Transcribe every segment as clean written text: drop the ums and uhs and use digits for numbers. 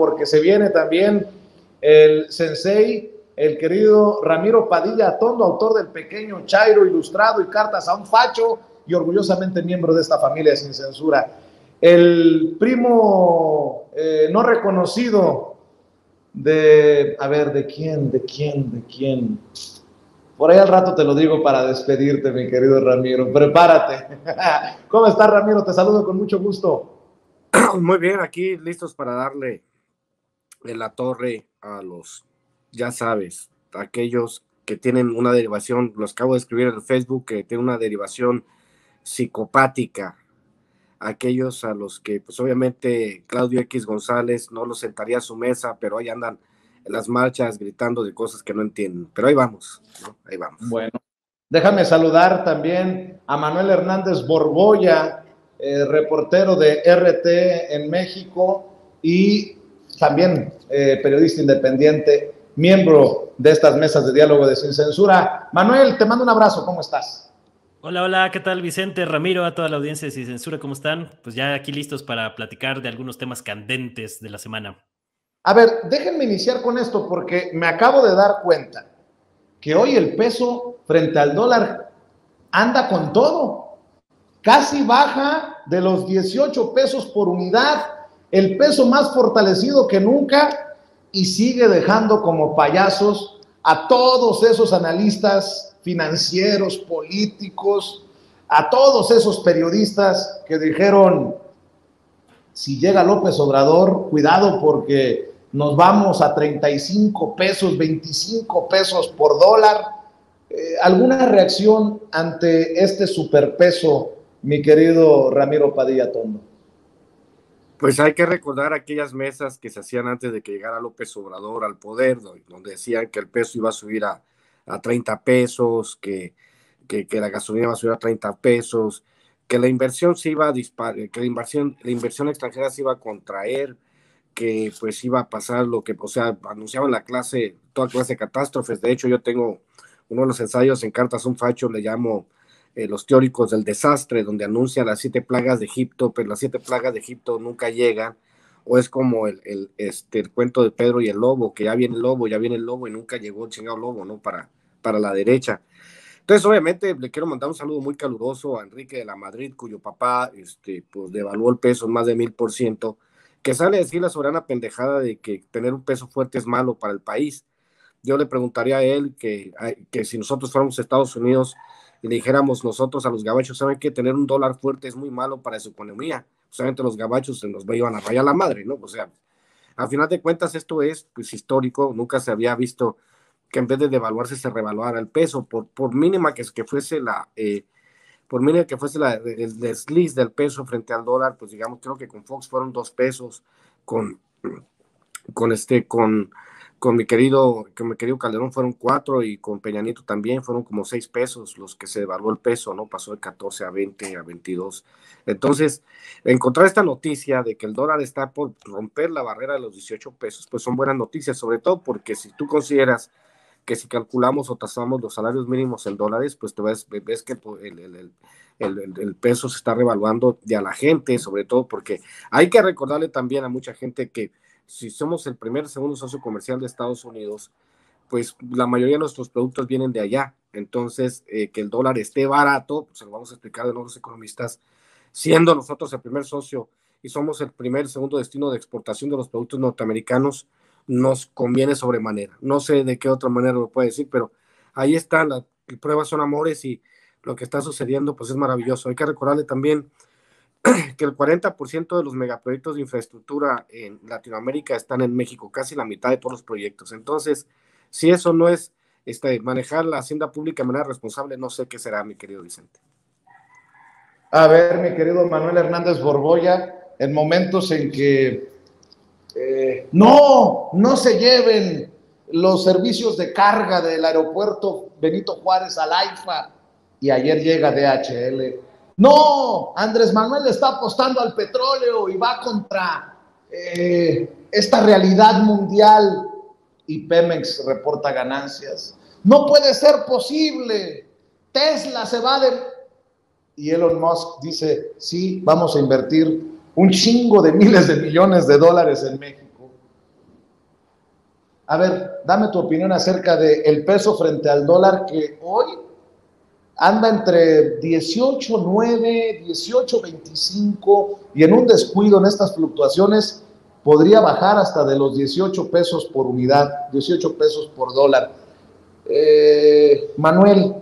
porque se viene también el sensei, el querido Ramiro Padilla Atondo, autor del Pequeño Chairo Ilustrado y Cartas a un Facho, y orgullosamente miembro de esta familia sin censura. El primo no reconocido de, a ver, ¿de quién? Por ahí al rato te lo digo para despedirte, mi querido Ramiro. Prepárate. ¿Cómo estás, Ramiro? Te saludo con mucho gusto. Muy bien, aquí listos para darle en la torre a los, ya sabes, aquellos que tienen una derivación, los acabo de escribir en el Facebook, que tienen una derivación psicopática, aquellos a los que pues obviamente Claudio X González no los sentaría a su mesa, pero ahí andan en las marchas gritando de cosas que no entienden, pero ahí vamos, ¿no? Ahí vamos. Bueno, déjame saludar también a Manuel Hernández Borboya, reportero de RT en México y también periodista independiente, miembro de estas mesas de diálogo de Sin Censura. Manuel, te mando un abrazo, ¿cómo estás? Hola, hola, ¿qué tal Vicente, Ramiro, a toda la audiencia de Sin Censura, ¿cómo están? Pues ya aquí listos para platicar de algunos temas candentes de la semana. A ver, déjenme iniciar con esto porque me acabo de dar cuenta que hoy el peso frente al dólar anda con todo. Casi baja de los 18 pesos por unidad, el peso más fortalecido que nunca, y sigue dejando como payasos a todos esos analistas financieros, políticos, a todos esos periodistas que dijeron, si llega López Obrador, cuidado porque nos vamos a 35 pesos, 25 pesos por dólar. ¿Alguna reacción ante este superpeso, mi querido Ramiro Padilla Atondo? Pues hay que recordar aquellas mesas que se hacían antes de que llegara López Obrador al poder, donde decían que el peso iba a subir a 30 pesos, que la gasolina iba a subir a 30 pesos, que la inversión se iba a disparar, que la inversión extranjera se iba a contraer, que pues iba a pasar lo que, o sea, anunciaban toda clase de catástrofes. De hecho, yo tengo uno de los ensayos en Cartas a un Facho, le llamo los teóricos del desastre, donde anuncian las 7 plagas de Egipto, pero las 7 plagas de Egipto nunca llegan, o es como el cuento de Pedro y el lobo, que ya viene el lobo, y nunca llegó el chingado lobo, ¿no? Para la derecha. Entonces, obviamente, le quiero mandar un saludo muy caluroso a Enrique de la Madrid, cuyo papá, pues, devaluó el peso en más de 1000%, que sale a decir la soberana pendejada de que tener un peso fuerte es malo para el país. Yo le preguntaría a él que si nosotros fuéramos a Estados Unidos y le dijéramos nosotros a los gabachos, ¿saben que tener un dólar fuerte es muy malo para su economía? Solamente los gabachos se nos iban a rayar la madre, ¿no? O sea, al final de cuentas esto es pues histórico, nunca se había visto que en vez de devaluarse se revaluara el peso, por mínima que fuese el desliz del peso frente al dólar, pues digamos, creo que con Fox fueron 2 pesos, con mi querido Calderón fueron 4 y con Peña Nieto también fueron como 6 pesos los que se devaluó el peso, ¿no? Pasó de 14 a 20 a 22. Entonces, encontrar esta noticia de que el dólar está por romper la barrera de los 18 pesos, pues son buenas noticias, sobre todo porque si tú consideras que si calculamos o tasamos los salarios mínimos en dólares, pues tú ves que el peso se está revaluando de a la gente, sobre todo porque hay que recordarle también a mucha gente que si somos el segundo socio comercial de Estados Unidos, pues la mayoría de nuestros productos vienen de allá. Entonces, que el dólar esté barato, pues se lo vamos a explicar de los economistas, siendo nosotros el primer socio y somos el segundo destino de exportación de los productos norteamericanos, nos conviene sobremanera. No sé de qué otra manera lo puede decir, pero ahí está, las pruebas son amores y lo que está sucediendo pues es maravilloso. Hay que recordarle también que el 40% de los megaproyectos de infraestructura en Latinoamérica están en México, casi la mitad de todos los proyectos. Entonces, si eso no es manejar la hacienda pública de manera responsable, no sé qué será, mi querido Vicente. A ver, mi querido Manuel Hernández Borboya, en momentos en que no se lleven los servicios de carga del aeropuerto Benito Juárez al AIFA y ayer llega DHL. No, Andrés Manuel está apostando al petróleo y va contra esta realidad mundial y Pemex reporta ganancias. No puede ser posible. Tesla se va de... Y Elon Musk dice, sí, vamos a invertir un chingo de miles de millones de dólares en México. A ver, dame tu opinión acerca del peso frente al dólar que hoy anda entre 18.9, 18.25 y en un descuido en estas fluctuaciones podría bajar hasta de los 18 pesos por unidad, 18 pesos por dólar. Manuel,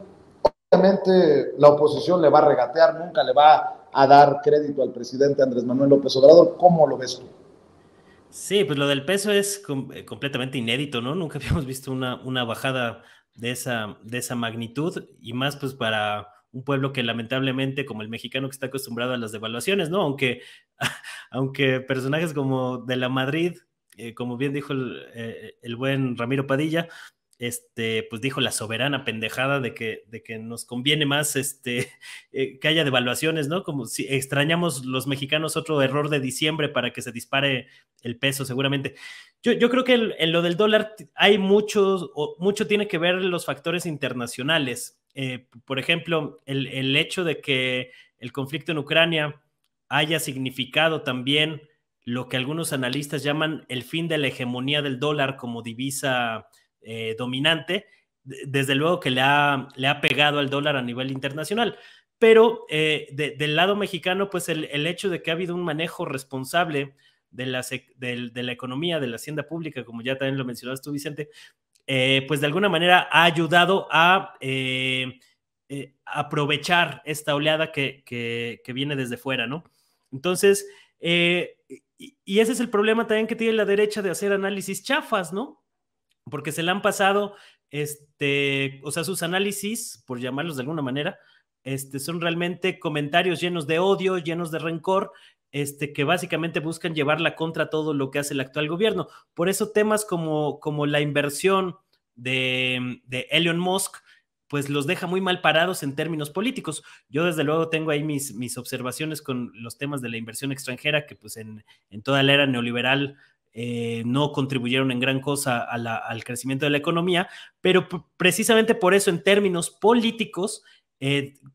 obviamente la oposición le va a regatear, nunca le va a dar crédito al presidente Andrés Manuel López Obrador. ¿Cómo lo ves tú? Sí, pues lo del peso es completamente inédito, ¿no? Nunca habíamos visto una bajada de esa magnitud y más pues para un pueblo que lamentablemente, como el mexicano que está acostumbrado a las devaluaciones, ¿no? Aunque personajes como de la Madrid, como bien dijo el buen Ramiro Padilla, pues dijo la soberana pendejada de que nos conviene más que haya devaluaciones, ¿no? Como si extrañamos los mexicanos otro error de diciembre para que se dispare el peso, seguramente. Yo creo que en lo del dólar hay mucho tiene que ver los factores internacionales. Por ejemplo, el hecho de que el conflicto en Ucrania haya significado también lo que algunos analistas llaman el fin de la hegemonía del dólar como divisa dominante, desde luego que le ha pegado al dólar a nivel internacional. Pero del lado mexicano, pues el hecho de que ha habido un manejo responsable de la economía, de la hacienda pública, como ya también lo mencionabas tú, Vicente, pues de alguna manera ha ayudado a aprovechar esta oleada que viene desde fuera, ¿no? Entonces, y ese es el problema también que tiene la derecha de hacer análisis chafas, ¿no? Porque se le han pasado, o sea, sus análisis, por llamarlos de alguna manera, son realmente comentarios llenos de odio, llenos de rencor, que básicamente buscan llevarla contra todo lo que hace el actual gobierno. Por eso temas como la inversión de Elon Musk, pues los deja muy mal parados en términos políticos. Yo desde luego tengo ahí mis observaciones con los temas de la inversión extranjera, que pues en toda la era neoliberal no contribuyeron en gran cosa al crecimiento de la economía, pero precisamente por eso en términos políticos,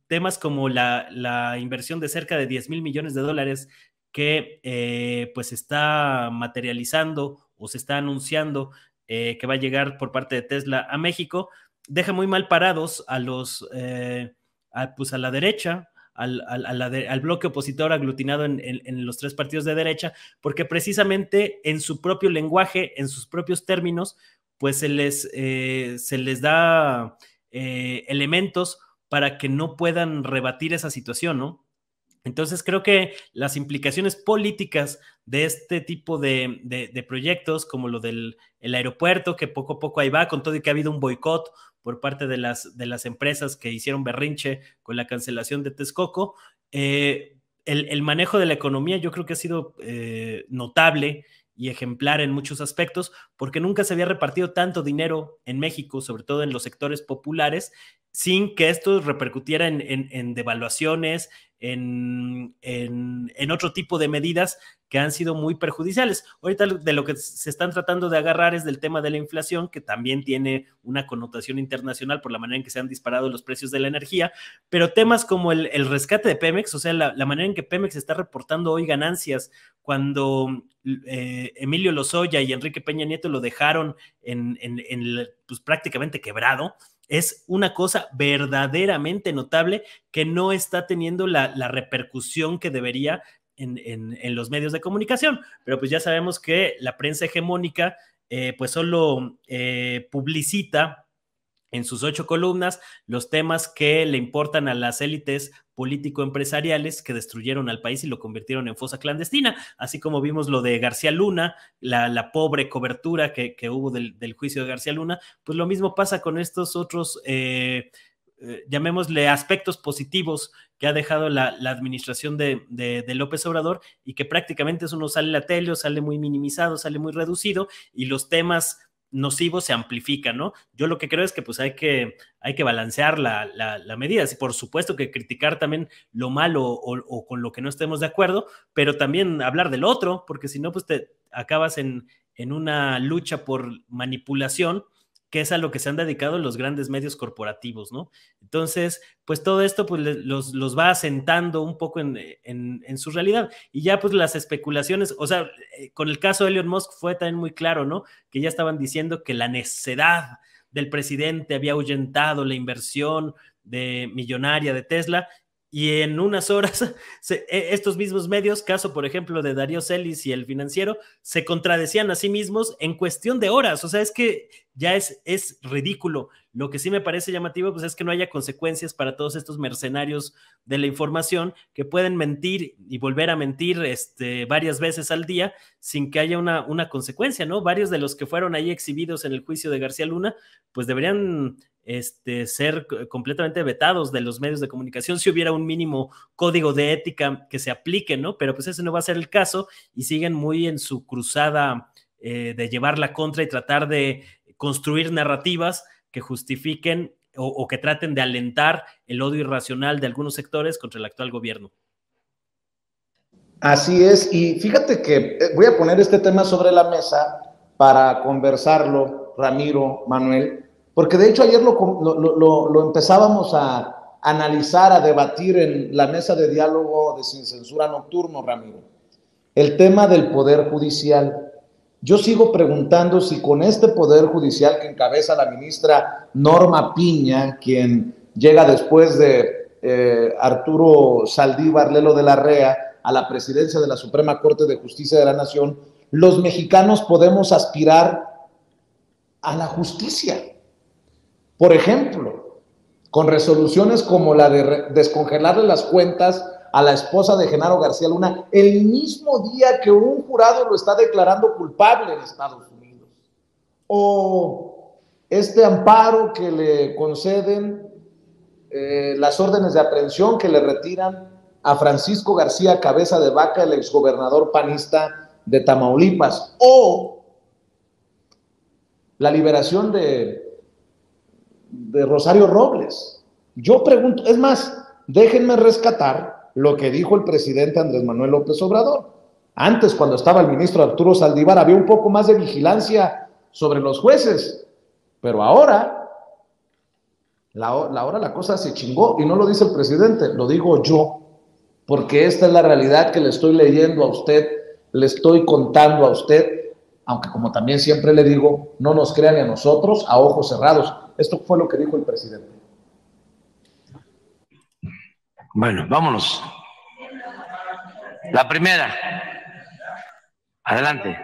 temas como la inversión de cerca de 10 mil millones de dólares que pues está materializando o se está anunciando que va a llegar por parte de Tesla a México, deja muy mal parados pues a la derecha, al bloque opositor aglutinado en los tres partidos de derecha, porque precisamente en su propio lenguaje, en sus propios términos, pues se les da elementos para que no puedan rebatir esa situación, ¿no? Entonces creo que las implicaciones políticas de este tipo de proyectos, como lo del aeropuerto, que poco a poco ahí va, con todo y que ha habido un boicot por parte de las empresas que hicieron berrinche con la cancelación de Texcoco, el manejo de la economía yo creo que ha sido notable y ejemplar en muchos aspectos, porque nunca se había repartido tanto dinero en México, sobre todo en los sectores populares, sin que esto repercutiera en devaluaciones, en otro tipo de medidas que han sido muy perjudiciales. Ahorita de lo que se están tratando de agarrar es del tema de la inflación, que también tiene una connotación internacional por la manera en que se han disparado los precios de la energía, pero temas como el rescate de Pemex, o sea, la manera en que Pemex está reportando hoy ganancias cuando Emilio Lozoya y Enrique Peña Nieto lo dejaron pues, prácticamente quebrado, es una cosa verdaderamente notable que no está teniendo la repercusión que debería en los medios de comunicación, pero pues ya sabemos que la prensa hegemónica pues solo publicita en sus 8 columnas los temas que le importan a las élites político-empresariales que destruyeron al país y lo convirtieron en fosa clandestina, así como vimos lo de García Luna, la pobre cobertura que hubo del juicio de García Luna, pues lo mismo pasa con estos otros llamémosle aspectos positivos que ha dejado la administración de López Obrador y que prácticamente eso no sale en la tele o sale muy minimizado, sale muy reducido y los temas nocivos se amplifican, ¿no? Yo lo que creo es que pues hay que balancear la medida. Sí, por supuesto que criticar también lo malo o con lo que no estemos de acuerdo, pero también hablar del otro, porque si no, pues te acabas en una lucha por manipulación que es a lo que se han dedicado los grandes medios corporativos, ¿no? Entonces, pues todo esto pues los va asentando un poco en su realidad. Y ya pues las especulaciones, o sea, con el caso de Elon Musk fue también muy claro, ¿no? Que ya estaban diciendo que la necedad del presidente había ahuyentado la inversión millonaria de Tesla, y en unas horas estos mismos medios, caso por ejemplo de Darío Celis y El Financiero, se contradecían a sí mismos en cuestión de horas. O sea, es que ya es ridículo. Lo que sí me parece llamativo pues es que no haya consecuencias para todos estos mercenarios de la información que pueden mentir y volver a mentir varias veces al día sin que haya una consecuencia, ¿no? Varios de los que fueron ahí exhibidos en el juicio de García Luna pues deberían ser completamente vetados de los medios de comunicación si hubiera un mínimo código de ética que se aplique, ¿no? Pero pues ese no va a ser el caso y siguen muy en su cruzada de llevar la contra y tratar de construir narrativas que justifiquen o que traten de alentar el odio irracional de algunos sectores contra el actual gobierno. Así es, y fíjate que voy a poner este tema sobre la mesa para conversarlo, Ramiro, Manuel, porque de hecho ayer lo empezábamos a analizar, a debatir en la mesa de diálogo de Sin Censura Nocturno, Ramiro. El tema del Poder Judicial. Yo sigo preguntando si con este Poder Judicial que encabeza la ministra Norma Piña, quien llega después de Arturo Saldívar Lelo de la Rea a la presidencia de la Suprema Corte de Justicia de la Nación, los mexicanos podemos aspirar a la justicia. Por ejemplo, con resoluciones como la de descongelarle las cuentas a la esposa de Genaro García Luna el mismo día que un jurado lo está declarando culpable en Estados Unidos. O este amparo que le conceden, las órdenes de aprehensión que le retiran a Francisco García Cabeza de Vaca, el exgobernador panista de Tamaulipas. O la liberación de Rosario Robles. Yo pregunto, es más, déjenme rescatar lo que dijo el presidente Andrés Manuel López Obrador. Antes, cuando estaba el ministro Arturo Saldívar, había un poco más de vigilancia sobre los jueces, pero ahora la cosa se chingó, y no lo dice el presidente, lo digo yo, porque esta es la realidad que le estoy leyendo a usted, le estoy contando a usted, aunque como también siempre le digo, no nos crean a nosotros a ojos cerrados. Esto fue lo que dijo el presidente. Bueno, vámonos. La primera. Adelante.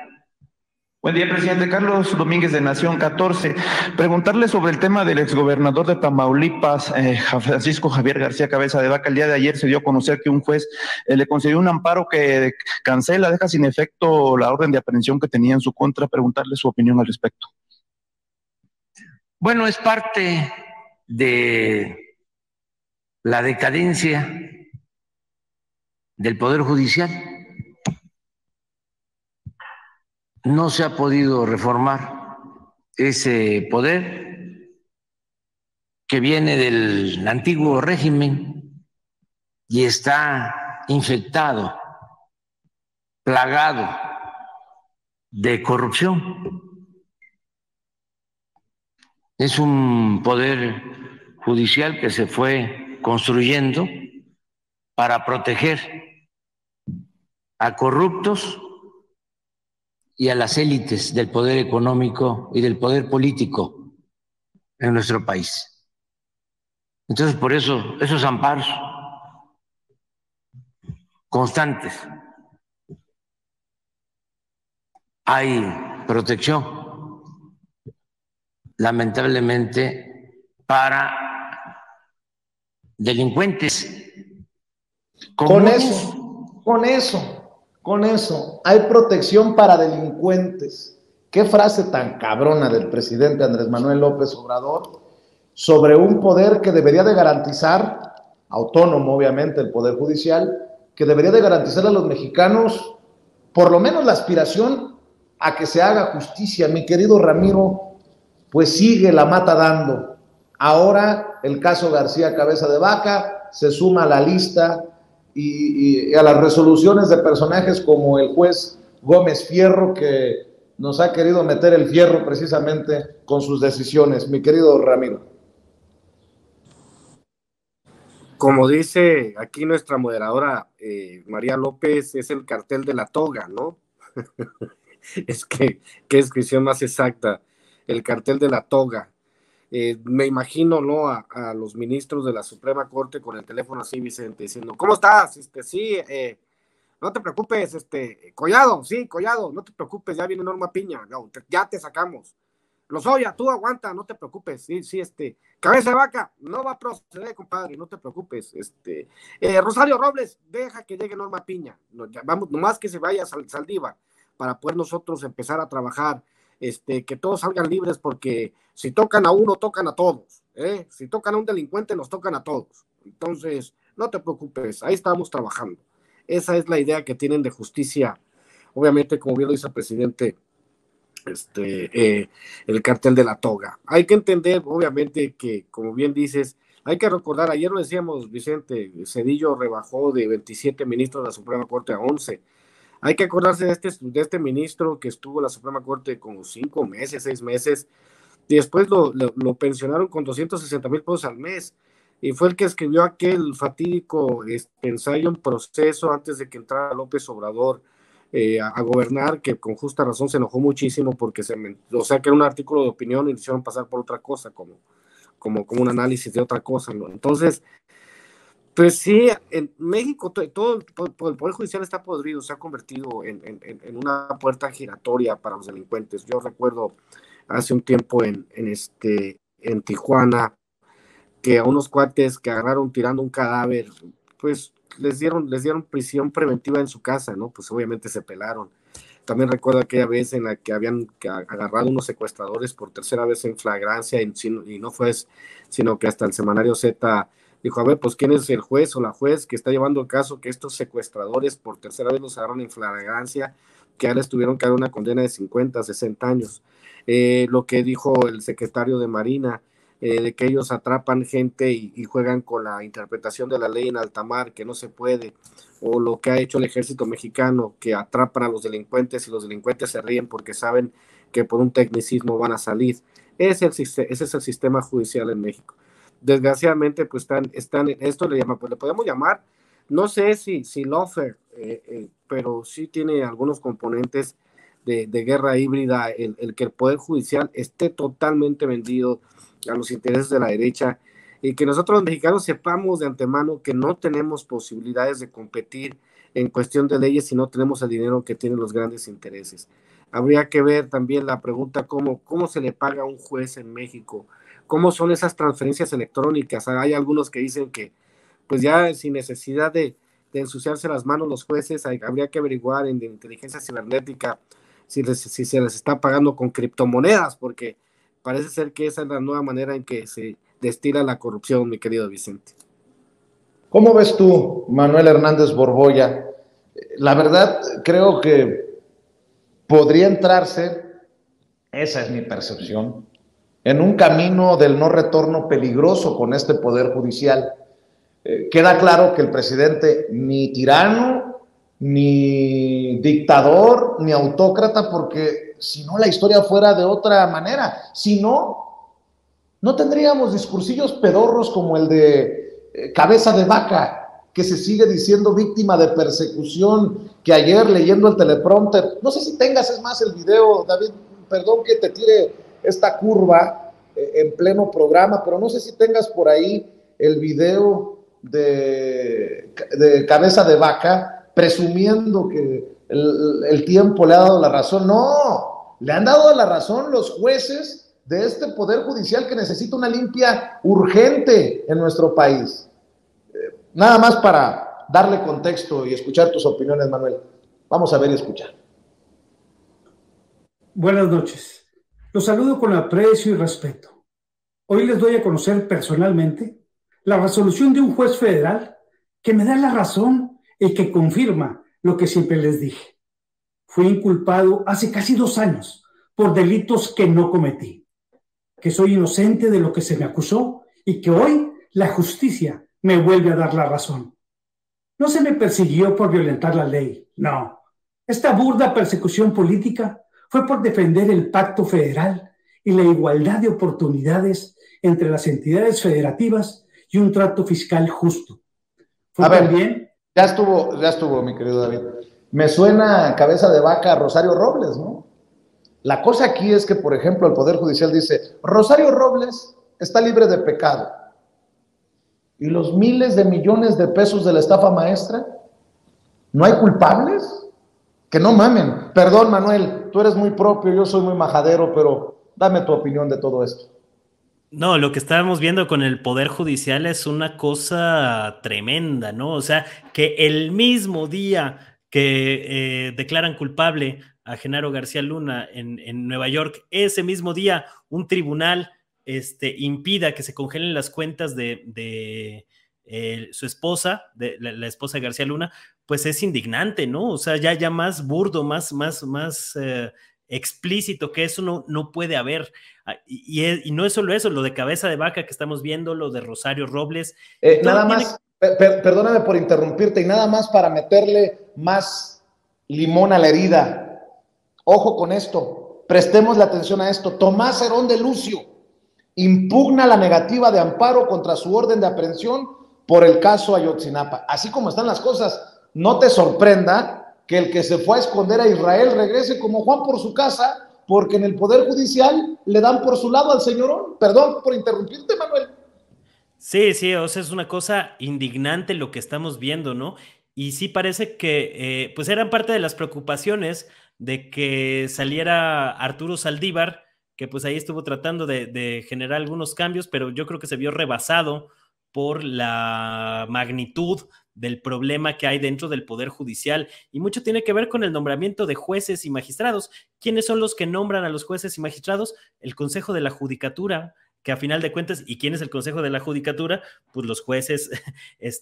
Buen día, presidente. Carlos Domínguez, de Nación 14. Preguntarle sobre el tema del exgobernador de Tamaulipas, Francisco Javier García Cabeza de Vaca. El día de ayer se dio a conocer que un juez le concedió un amparo que cancela, deja sin efecto la orden de aprehensión que tenía en su contra. Preguntarle su opinión al respecto. Bueno, es parte de la decadencia del Poder Judicial. No se ha podido reformar ese poder que viene del antiguo régimen y está infectado, plagado de corrupción. Es un poder judicial que se fue construyendo para proteger a corruptos y a las élites del poder económico y del poder político en nuestro país. Entonces, por eso, esos amparos constantes. Hay protección, lamentablemente, para delincuentes comunes. Con eso, hay protección para delincuentes. Qué frase tan cabrona del presidente Andrés Manuel López Obrador sobre un poder que debería de garantizar, autónomo obviamente el Poder Judicial, que debería de garantizar a los mexicanos por lo menos la aspiración a que se haga justicia. Mi querido Ramiro, pues sigue la mata dando. Ahora el caso García Cabeza de Vaca se suma a la lista y a las resoluciones de personajes como el juez Gómez Fierro, que nos ha querido meter el fierro precisamente con sus decisiones, mi querido Ramiro. Como dice aquí nuestra moderadora María López, es el cartel de la toga, ¿no? Es que, qué descripción más exacta, el cartel de la toga. Me imagino, ¿no? A los ministros de la Suprema Corte con el teléfono así, Vicente, diciendo, ¿cómo estás? Sí, no te preocupes, Collado, sí, Collado, no te preocupes, ya viene Norma Piña, no, ya te sacamos. Lozoya, tú aguanta, no te preocupes, sí, Cabeza de Vaca, no va a proceder, compadre, no te preocupes, Rosario Robles, deja que llegue Norma Piña, no, vamos, nomás que se vaya Saldívar, para poder nosotros empezar a trabajar, que todos salgan libres, porque si tocan a uno, tocan a todos, si tocan a un delincuente, nos tocan a todos, entonces, no te preocupes, ahí estamos trabajando. Esa es la idea que tienen de justicia, obviamente, como bien lo dice el presidente, el cartel de la toga. Hay que entender, obviamente, que, como bien dices, hay que recordar, ayer lo decíamos, Vicente, Zedillo rebajó de 27 ministros de la Suprema Corte a 11. Hay que acordarse de este ministro que estuvo en la Suprema Corte como 5 meses, 6 meses, y después lo pensionaron con 260,000 pesos al mes, y fue el que escribió aquel fatídico ensayo en proceso antes de que entrara López Obrador a gobernar, que con justa razón se enojó muchísimo porque o sea, que era un artículo de opinión y lo hicieron pasar por otra cosa, como un análisis de otra cosa, ¿no? Entonces, pues sí, en México todo el Poder Judicial está podrido, se ha convertido en una puerta giratoria para los delincuentes. Yo recuerdo hace un tiempo en Tijuana, que a unos cuates que agarraron tirando un cadáver, pues les dieron prisión preventiva en su casa, ¿no? Pues obviamente se pelaron. También recuerdo aquella vez en la que habían agarrado unos secuestradores por tercera vez en flagrancia, y no fue, sino que hasta el semanario Z dijo, a ver, pues quién es el juez o la juez que está llevando el caso, que estos secuestradores por tercera vez los agarraron en flagrancia, que ahora les tuvieron que dar una condena de 50, 60 años. Lo que dijo el secretario de Marina, de que ellos atrapan gente y juegan con la interpretación de la ley en alta mar, que no se puede, o lo que ha hecho el ejército mexicano, que atrapan a los delincuentes y los delincuentes se ríen porque saben que por un tecnicismo van a salir. Ese es el sistema judicial en México. Desgraciadamente, pues esto le podemos llamar, no sé si lawfare, pero sí tiene algunos componentes de guerra híbrida, el que el Poder Judicial esté totalmente vendido a los intereses de la derecha, y que nosotros los mexicanos sepamos de antemano que no tenemos posibilidades de competir en cuestión de leyes si no tenemos el dinero que tienen los grandes intereses. Habría que ver también la pregunta cómo se le paga a un juez en México, cómo son esas transferencias electrónicas. Hay algunos que dicen que pues ya sin necesidad de ensuciarse las manos los jueces, habría que averiguar en inteligencia cibernética si se les está pagando con criptomonedas, porque parece ser que esa es la nueva manera en que se destila la corrupción, mi querido Vicente. ¿Cómo ves tú, Manuel Hernández Borboya? La verdad, creo que podría entrarse, esa es mi percepción, en un camino del no retorno peligroso con este Poder Judicial. Queda claro que el presidente ni tirano, ni dictador, ni autócrata, porque si no la historia fuera de otra manera. Si no, no tendríamos discursillos pedorros como el de Cabeza de Vaca, que se sigue diciendo víctima de persecución, que ayer leyendo el teleprompter, no sé si tengas, es más, el video, David, perdón que te tire esta curva en pleno programa, pero no sé si tengas por ahí el video de Cabeza de Vaca presumiendo que el tiempo le ha dado la razón. No, le han dado la razón los jueces de este Poder Judicial que necesita una limpia urgente en nuestro país. Nada más para darle contexto y escuchar tus opiniones, Manuel. Vamos a ver y escuchar. Buenas noches. Los saludo con aprecio y respeto. Hoy les doy a conocer personalmente la resolución de un juez federal que me da la razón y que confirma lo que siempre les dije. Fui inculpado hace casi 2 años por delitos que no cometí, que soy inocente de lo que se me acusó y que hoy la justicia me vuelve a dar la razón. No se me persiguió por violentar la ley, no. Esta burda persecución política fue por defender el pacto federal y la igualdad de oportunidades entre las entidades federativas y un trato fiscal justo. Fue también... Ya estuvo, mi querido David. Me suena cabeza de vaca a Rosario Robles, ¿no? La cosa aquí es que, por ejemplo, el Poder Judicial dice, Rosario Robles está libre de pecado. ¿Y los miles de millones de pesos de la estafa maestra? ¿No hay culpables? Que no mamen. Perdón, Manuel, tú eres muy propio, yo soy muy majadero, pero dame tu opinión de todo esto. No, lo que estábamos viendo con el Poder Judicial es una cosa tremenda, ¿no? O sea, que el mismo día que declaran culpable a Genaro García Luna en Nueva York, ese mismo día un tribunal impida que se congelen las cuentas de su esposa, de la esposa de García Luna, pues es indignante, ¿no? O sea, ya más burdo, más explícito que eso no puede haber. Y no es solo eso, lo de cabeza de vaca que estamos viendo, lo de Rosario Robles. Nada más, perdóname por interrumpirte, y nada más para meterle más limón a la herida. Ojo con esto, prestemos la atención a esto. Tomás Herón de Lucio impugna la negativa de amparo contra su orden de aprehensión por el caso Ayotzinapa. Así como están las cosas, no te sorprenda que el que se fue a esconder a Israel regrese como Juan por su casa, porque en el Poder Judicial le dan por su lado al señorón. Perdón por interrumpirte, Manuel. Sí, o sea, es una cosa indignante lo que estamos viendo, ¿no? Y sí parece que, pues eran parte de las preocupaciones de que saliera Arturo Saldívar, que pues ahí estuvo tratando de generar algunos cambios, pero yo creo que se vio rebasado por la magnitud del problema que hay dentro del Poder Judicial, y mucho tiene que ver con el nombramiento de jueces y magistrados. ¿Quiénes son los que nombran a los jueces y magistrados? El Consejo de la Judicatura, que a final de cuentas, ¿y quién es el Consejo de la Judicatura? Pues los jueces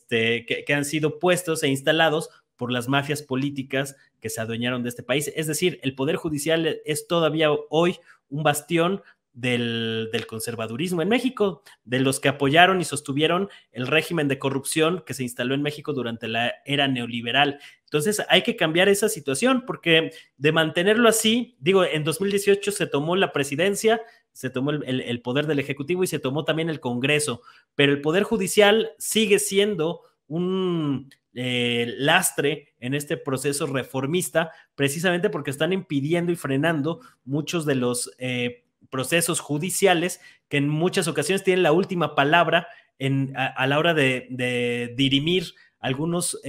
que han sido puestos e instalados por las mafias políticas que se adueñaron de este país. Es decir, el Poder Judicial es todavía hoy un bastión del conservadurismo en México, de los que apoyaron y sostuvieron el régimen de corrupción que se instaló en México durante la era neoliberal. Entonces hay que cambiar esa situación, porque de mantenerlo así, digo, en 2018 se tomó la presidencia, se tomó el poder del Ejecutivo y se tomó también el Congreso, pero el Poder Judicial sigue siendo un lastre en este proceso reformista, precisamente porque están impidiendo y frenando muchos de los procesos judiciales que en muchas ocasiones tienen la última palabra a la hora de dirimir algunos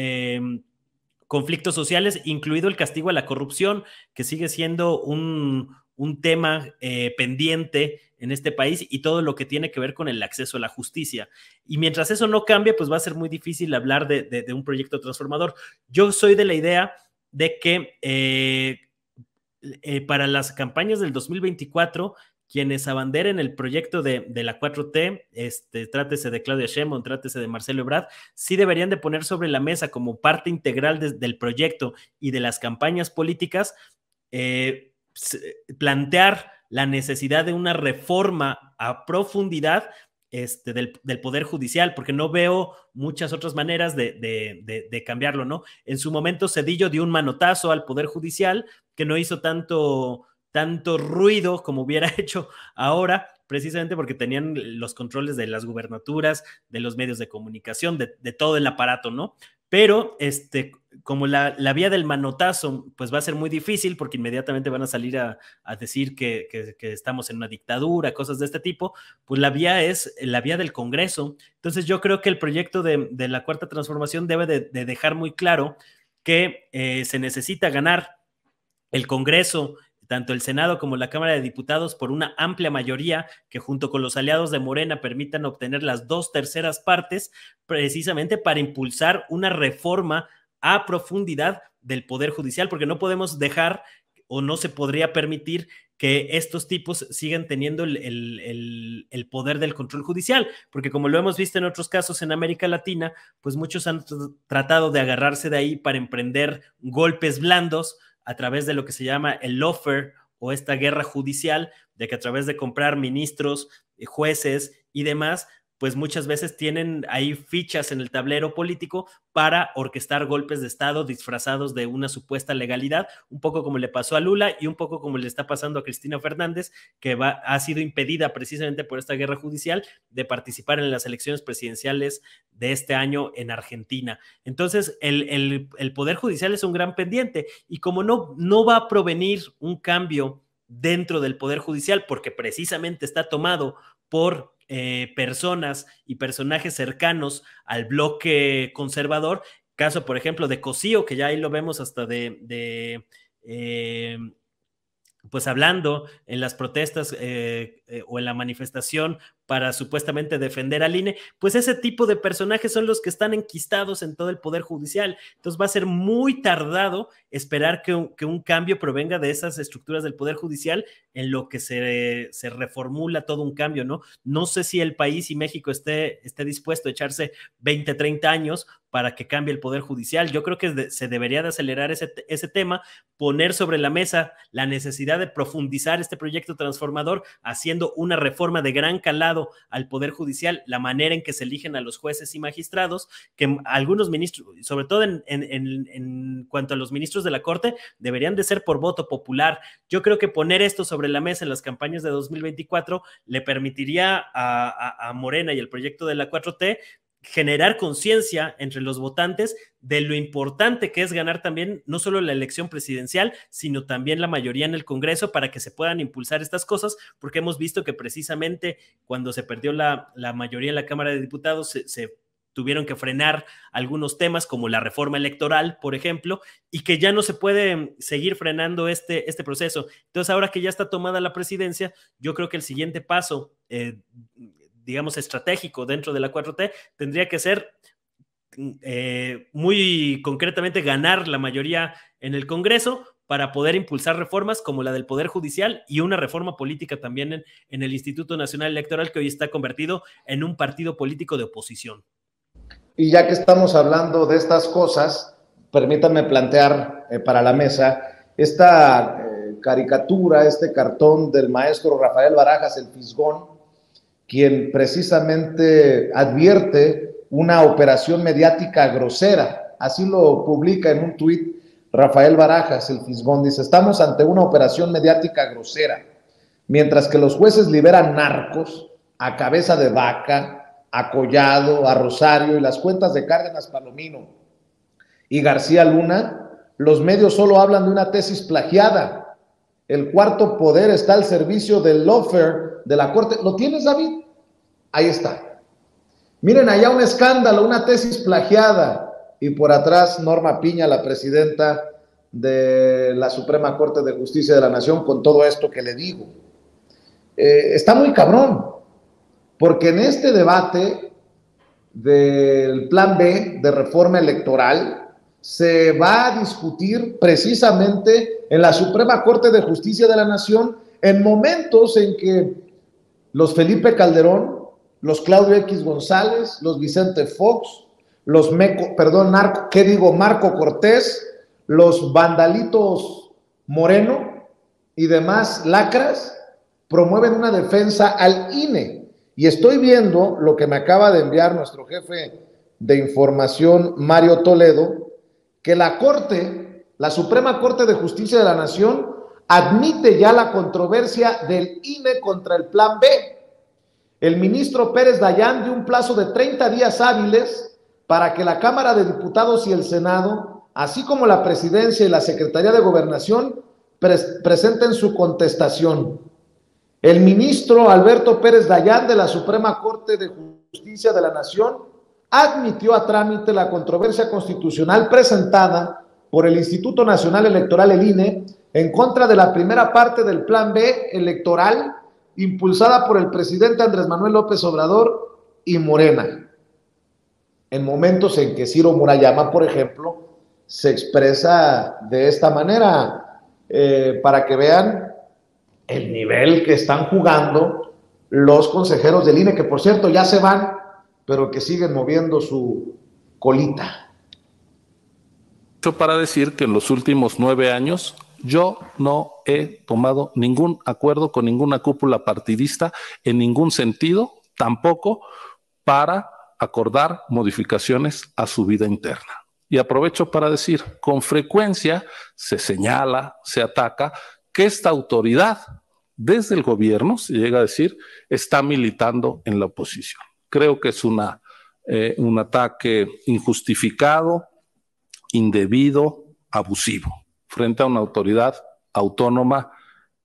conflictos sociales, incluido el castigo a la corrupción, que sigue siendo un tema pendiente en este país, y todo lo que tiene que ver con el acceso a la justicia. Y mientras eso no cambie, pues va a ser muy difícil hablar de un proyecto transformador. Yo soy de la idea de que para las campañas del 2024, quienes abanderen el proyecto de la 4T, trátese de Claudia Sheinbaum, trátese de Marcelo Ebrard, sí deberían de poner sobre la mesa como parte integral del proyecto y de las campañas políticas, plantear la necesidad de una reforma a profundidad del Poder Judicial, porque no veo muchas otras maneras de cambiarlo, ¿no? En su momento Zedillo dio un manotazo al Poder Judicial que no hizo tanto ruido como hubiera hecho ahora, precisamente porque tenían los controles de las gubernaturas, de los medios de comunicación, de todo el aparato, ¿no? Pero como la vía del manotazo, pues va a ser muy difícil, porque inmediatamente van a salir a decir que estamos en una dictadura, cosas de este tipo. Pues la vía es la vía del Congreso. Entonces yo creo que el proyecto de la Cuarta Transformación debe de dejar muy claro que se necesita ganar el Congreso, tanto el Senado como la Cámara de Diputados, por una amplia mayoría que junto con los aliados de Morena permitan obtener las 2/3 partes, precisamente para impulsar una reforma a profundidad del Poder Judicial, porque no podemos dejar, o no se podría permitir, que estos tipos sigan teniendo el poder del control judicial, porque como lo hemos visto en otros casos en América Latina, pues muchos han tratado de agarrarse de ahí para emprender golpes blandos a través de lo que se llama el lawfare, o esta guerra judicial, de que a través de comprar ministros, jueces y demás, pues muchas veces tienen ahí fichas en el tablero político para orquestar golpes de Estado disfrazados de una supuesta legalidad, un poco como le pasó a Lula y un poco como le está pasando a Cristina Fernández, que ha sido impedida precisamente por esta guerra judicial de participar en las elecciones presidenciales de este año en Argentina. Entonces, el Poder Judicial es un gran pendiente y como no va a provenir un cambio dentro del Poder Judicial, porque precisamente está tomado por personas y personajes cercanos al bloque conservador, caso por ejemplo de Cosío, que ya ahí lo vemos hasta pues hablando en las protestas o en la manifestación para supuestamente defender al INE, pues ese tipo de personajes son los que están enquistados en todo el Poder Judicial. Entonces va a ser muy tardado esperar que un cambio provenga de esas estructuras del Poder Judicial en lo que se reformula todo un cambio, ¿no? No sé si el país y México esté dispuesto a echarse 20, 30 años para que cambie el Poder Judicial. Yo creo que se debería de acelerar ese tema, poner sobre la mesa la necesidad de profundizar este proyecto transformador, haciendo una reforma de gran calado al Poder Judicial, la manera en que se eligen a los jueces y magistrados, que algunos ministros, sobre todo en cuanto a los ministros de la Corte, deberían de ser por voto popular. Yo creo que poner esto sobre la mesa en las campañas de 2024 le permitiría a Morena y el proyecto de la 4T generar conciencia entre los votantes de lo importante que es ganar también no solo la elección presidencial, sino también la mayoría en el Congreso para que se puedan impulsar estas cosas, porque hemos visto que precisamente cuando se perdió la mayoría en la Cámara de Diputados se tuvieron que frenar algunos temas como la reforma electoral, por ejemplo, y que ya no se puede seguir frenando este proceso. Entonces, ahora que ya está tomada la presidencia, yo creo que el siguiente paso digamos, estratégico dentro de la 4T, tendría que ser muy concretamente ganar la mayoría en el Congreso para poder impulsar reformas como la del Poder Judicial y una reforma política también en el Instituto Nacional Electoral, que hoy está convertido en un partido político de oposición. Y ya que estamos hablando de estas cosas, permítanme plantear para la mesa esta caricatura, este cartón del maestro Rafael Barajas, el Fisgón, quien precisamente advierte una operación mediática grosera. Así lo publica en un tuit Rafael Barajas, el Fisgón. Dice: estamos ante una operación mediática grosera. Mientras que los jueces liberan narcos a Cabeza de Vaca, a Collado, a Rosario y las cuentas de Cárdenas Palomino y García Luna, los medios solo hablan de una tesis plagiada. El cuarto poder está al servicio del lawfare de la Corte. ¿Lo tienes, David? Ahí está. Miren, allá un escándalo, una tesis plagiada, y por atrás Norma Piña, la presidenta de la Suprema Corte de Justicia de la Nación, con todo esto que le digo. Está muy cabrón, porque en este debate del plan B de reforma electoral se va a discutir precisamente en la Suprema Corte de Justicia de la Nación, en momentos en que los Felipe Calderón, los Claudio X González, los Vicente Fox, los Marco Cortés, los Vandalitos Moreno y demás lacras promueven una defensa al INE. Y estoy viendo lo que me acaba de enviar nuestro jefe de información, Mario Toledo, que la Corte, la Suprema Corte de Justicia de la Nación, admite ya la controversia del INE contra el Plan B. El ministro Pérez Dayán dio un plazo de 30 días hábiles para que la Cámara de Diputados y el Senado, así como la Presidencia y la Secretaría de Gobernación, presenten su contestación. El ministro Alberto Pérez Dayán de la Suprema Corte de Justicia de la Nación admitió a trámite la controversia constitucional presentada por el Instituto Nacional Electoral, el INE, en contra de la primera parte del Plan B electoral impulsada por el presidente Andrés Manuel López Obrador y Morena. En momentos en que Ciro Murayama, por ejemplo, se expresa de esta manera, para que vean el nivel que están jugando los consejeros del INE, que por cierto ya se van, pero que siguen moviendo su colita. Para decir que en los últimos 9 años yo no he tomado ningún acuerdo con ninguna cúpula partidista en ningún sentido, tampoco para acordar modificaciones a su vida interna. Y aprovecho para decir, con frecuencia se señala, se ataca que esta autoridad, desde el gobierno, se llega a decir, está militando en la oposición. Creo que es un ataque injustificado, indebido, abusivo, frente a una autoridad autónoma,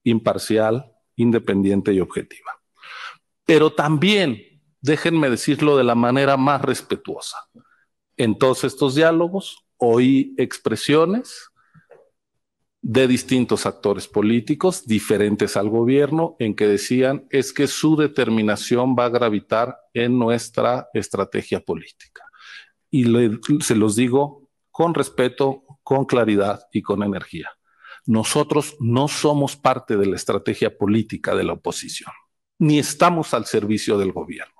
imparcial, independiente y objetiva. Pero también, déjenme decirlo de la manera más respetuosa, en todos estos diálogos oí expresiones de distintos actores políticos diferentes al gobierno en que decían es que su determinación va a gravitar en nuestra estrategia política. Y se los digo con respeto, con claridad y con energía. Nosotros no somos parte de la estrategia política de la oposición, ni estamos al servicio del gobierno.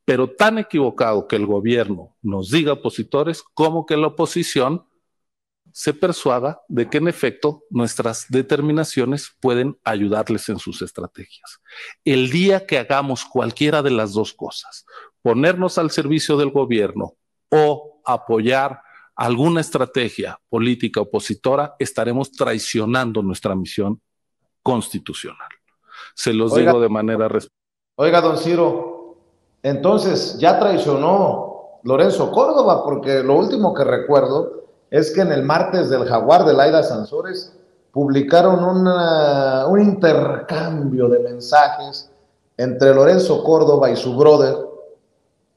Pero tan equivocado que el gobierno nos diga opositores como que la oposición se persuada de que en efecto nuestras determinaciones pueden ayudarles en sus estrategias. El día que hagamos cualquiera de las dos cosas, ponernos al servicio del gobierno o apoyar alguna estrategia política opositora, estaremos traicionando nuestra misión constitucional. Se los digo de manera respetuosa. Oiga, don Ciro, entonces ya traicionó Lorenzo Córdoba, porque lo último que recuerdo es que en el martes del Jaguar de Laida Sansores publicaron un intercambio de mensajes entre Lorenzo Córdoba y su brother,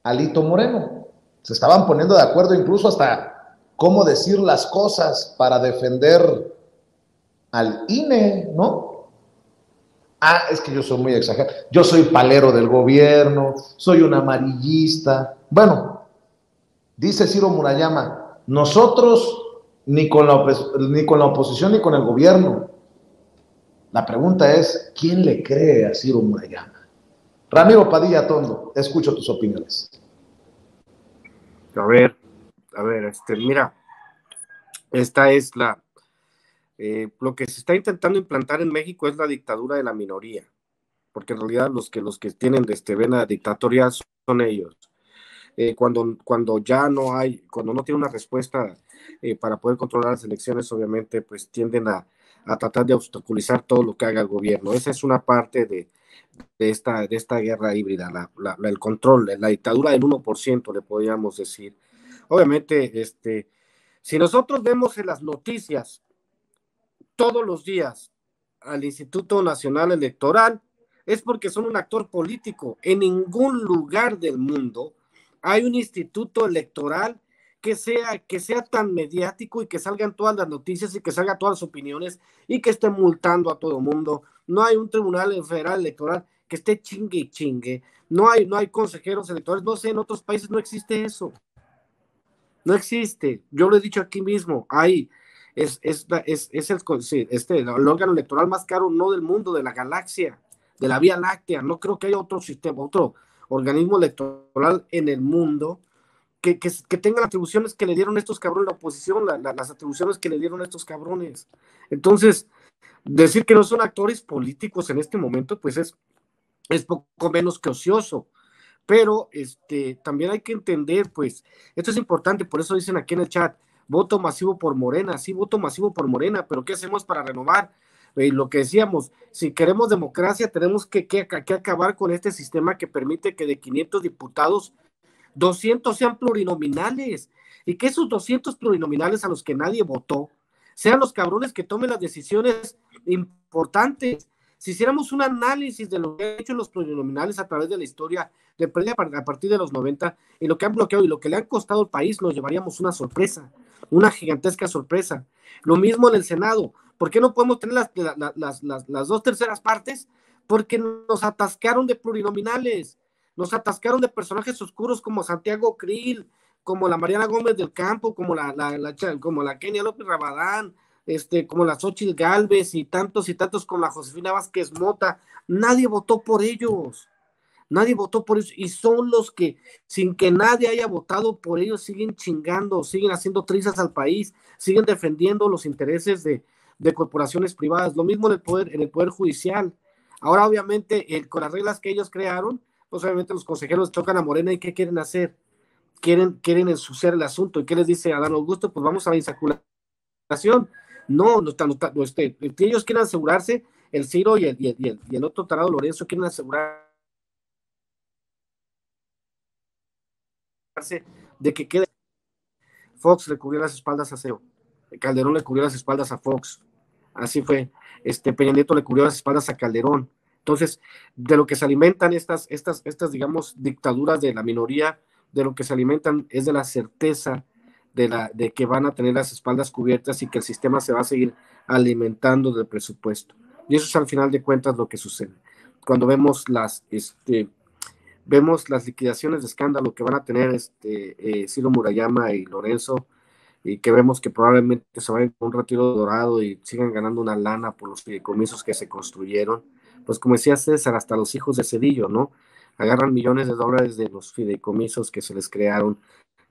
Alito Moreno. Se estaban poniendo de acuerdo incluso hasta cómo decir las cosas para defender al INE, ¿no? Ah, es que yo soy muy exagerado. Yo soy palero del gobierno, soy un amarillista. Bueno, dice Ciro Murayama, nosotros ni con la oposición ni con el gobierno. La pregunta es, ¿quién le cree a Ciro Murayama? Ramiro Padilla Tondo, escucho tus opiniones. A ver, mira, esta es lo que se está intentando implantar en México es la dictadura de la minoría, porque en realidad los que tienen vena dictatorial son ellos. Cuando ya no hay, cuando no tiene una respuesta para poder controlar las elecciones, obviamente pues tienden a tratar de obstaculizar todo lo que haga el gobierno. Esa es una parte de esta guerra híbrida, el control, la dictadura del 1%, le podríamos decir. Obviamente, si nosotros vemos en las noticias todos los días al Instituto Nacional Electoral, es porque son un actor político. En ningún lugar del mundo hay un instituto electoral que sea tan mediático y que salgan todas las noticias y que salgan todas las opiniones y que esté multando a todo el mundo. No hay un tribunal federal electoral que esté chingue y chingue. No hay consejeros electorales. No sé, en otros países no existe eso. No existe. Yo lo he dicho aquí mismo. Es el órgano electoral más caro, no del mundo, de la galaxia, de la Vía Láctea. No creo que haya otro sistema, otro organismo electoral en el mundo que tenga las atribuciones que le dieron estos cabrones, la oposición, las atribuciones que le dieron estos cabrones. Entonces, decir que no son actores políticos en este momento, pues es poco menos que ocioso. Pero también hay que entender, pues, esto es importante, por eso dicen aquí en el chat, voto masivo por Morena. Sí, voto masivo por Morena, pero ¿qué hacemos para renovar? Lo que decíamos, si queremos democracia, tenemos que acabar con este sistema que permite que de 500 diputados, 200 sean plurinominales, y que esos 200 plurinominales a los que nadie votó, sean los cabrones que tomen las decisiones importantes. Si hiciéramos un análisis de lo que han hecho los plurinominales a través de la historia, a partir de los 90, y lo que han bloqueado y lo que le han costado al país, nos llevaríamos una sorpresa, una gigantesca sorpresa. Lo mismo en el Senado. ¿Por qué no podemos tener las 2/3 partes? Porque nos atascaron de plurinominales, nos atascaron de personajes oscuros como Santiago Krill, como la Mariana Gómez del Campo, como la Kenia López Rabadán, como la Xóchitl Gálvez y tantos como la Josefina Vázquez Mota. Nadie votó por ellos. Y son los que, sin que nadie haya votado por ellos, siguen chingando, siguen haciendo trizas al país, siguen defendiendo los intereses de corporaciones privadas. Lo mismo en el poder judicial. Ahora, obviamente, con las reglas que ellos crearon, pues obviamente los consejeros tocan a Morena y ¿qué quieren hacer? Quieren ensuciar el asunto. ¿Y qué les dice Adán Augusto? Pues vamos a la insaculación. No, ellos quieren asegurarse, el Ciro y el otro tarado Lorenzo quieren asegurarse de que quede. Fox le cubrió las espaldas a Ciro, Calderón le cubrió las espaldas a Fox, así fue, Peña Nieto le cubrió las espaldas a Calderón. Entonces, de lo que se alimentan estas, digamos, dictaduras de la minoría, de lo que se alimentan es de la certeza de que van a tener las espaldas cubiertas y que el sistema se va a seguir alimentando del presupuesto. Y eso es al final de cuentas lo que sucede. Cuando vemos las liquidaciones de escándalo que van a tener Ciro Murayama y Lorenzo, y que vemos que probablemente se vayan con un retiro dorado y sigan ganando una lana por los fideicomisos que se construyeron. Pues como decía César, hasta los hijos de Cedillo, ¿no? Agarran millones de dólares de los fideicomisos que se les crearon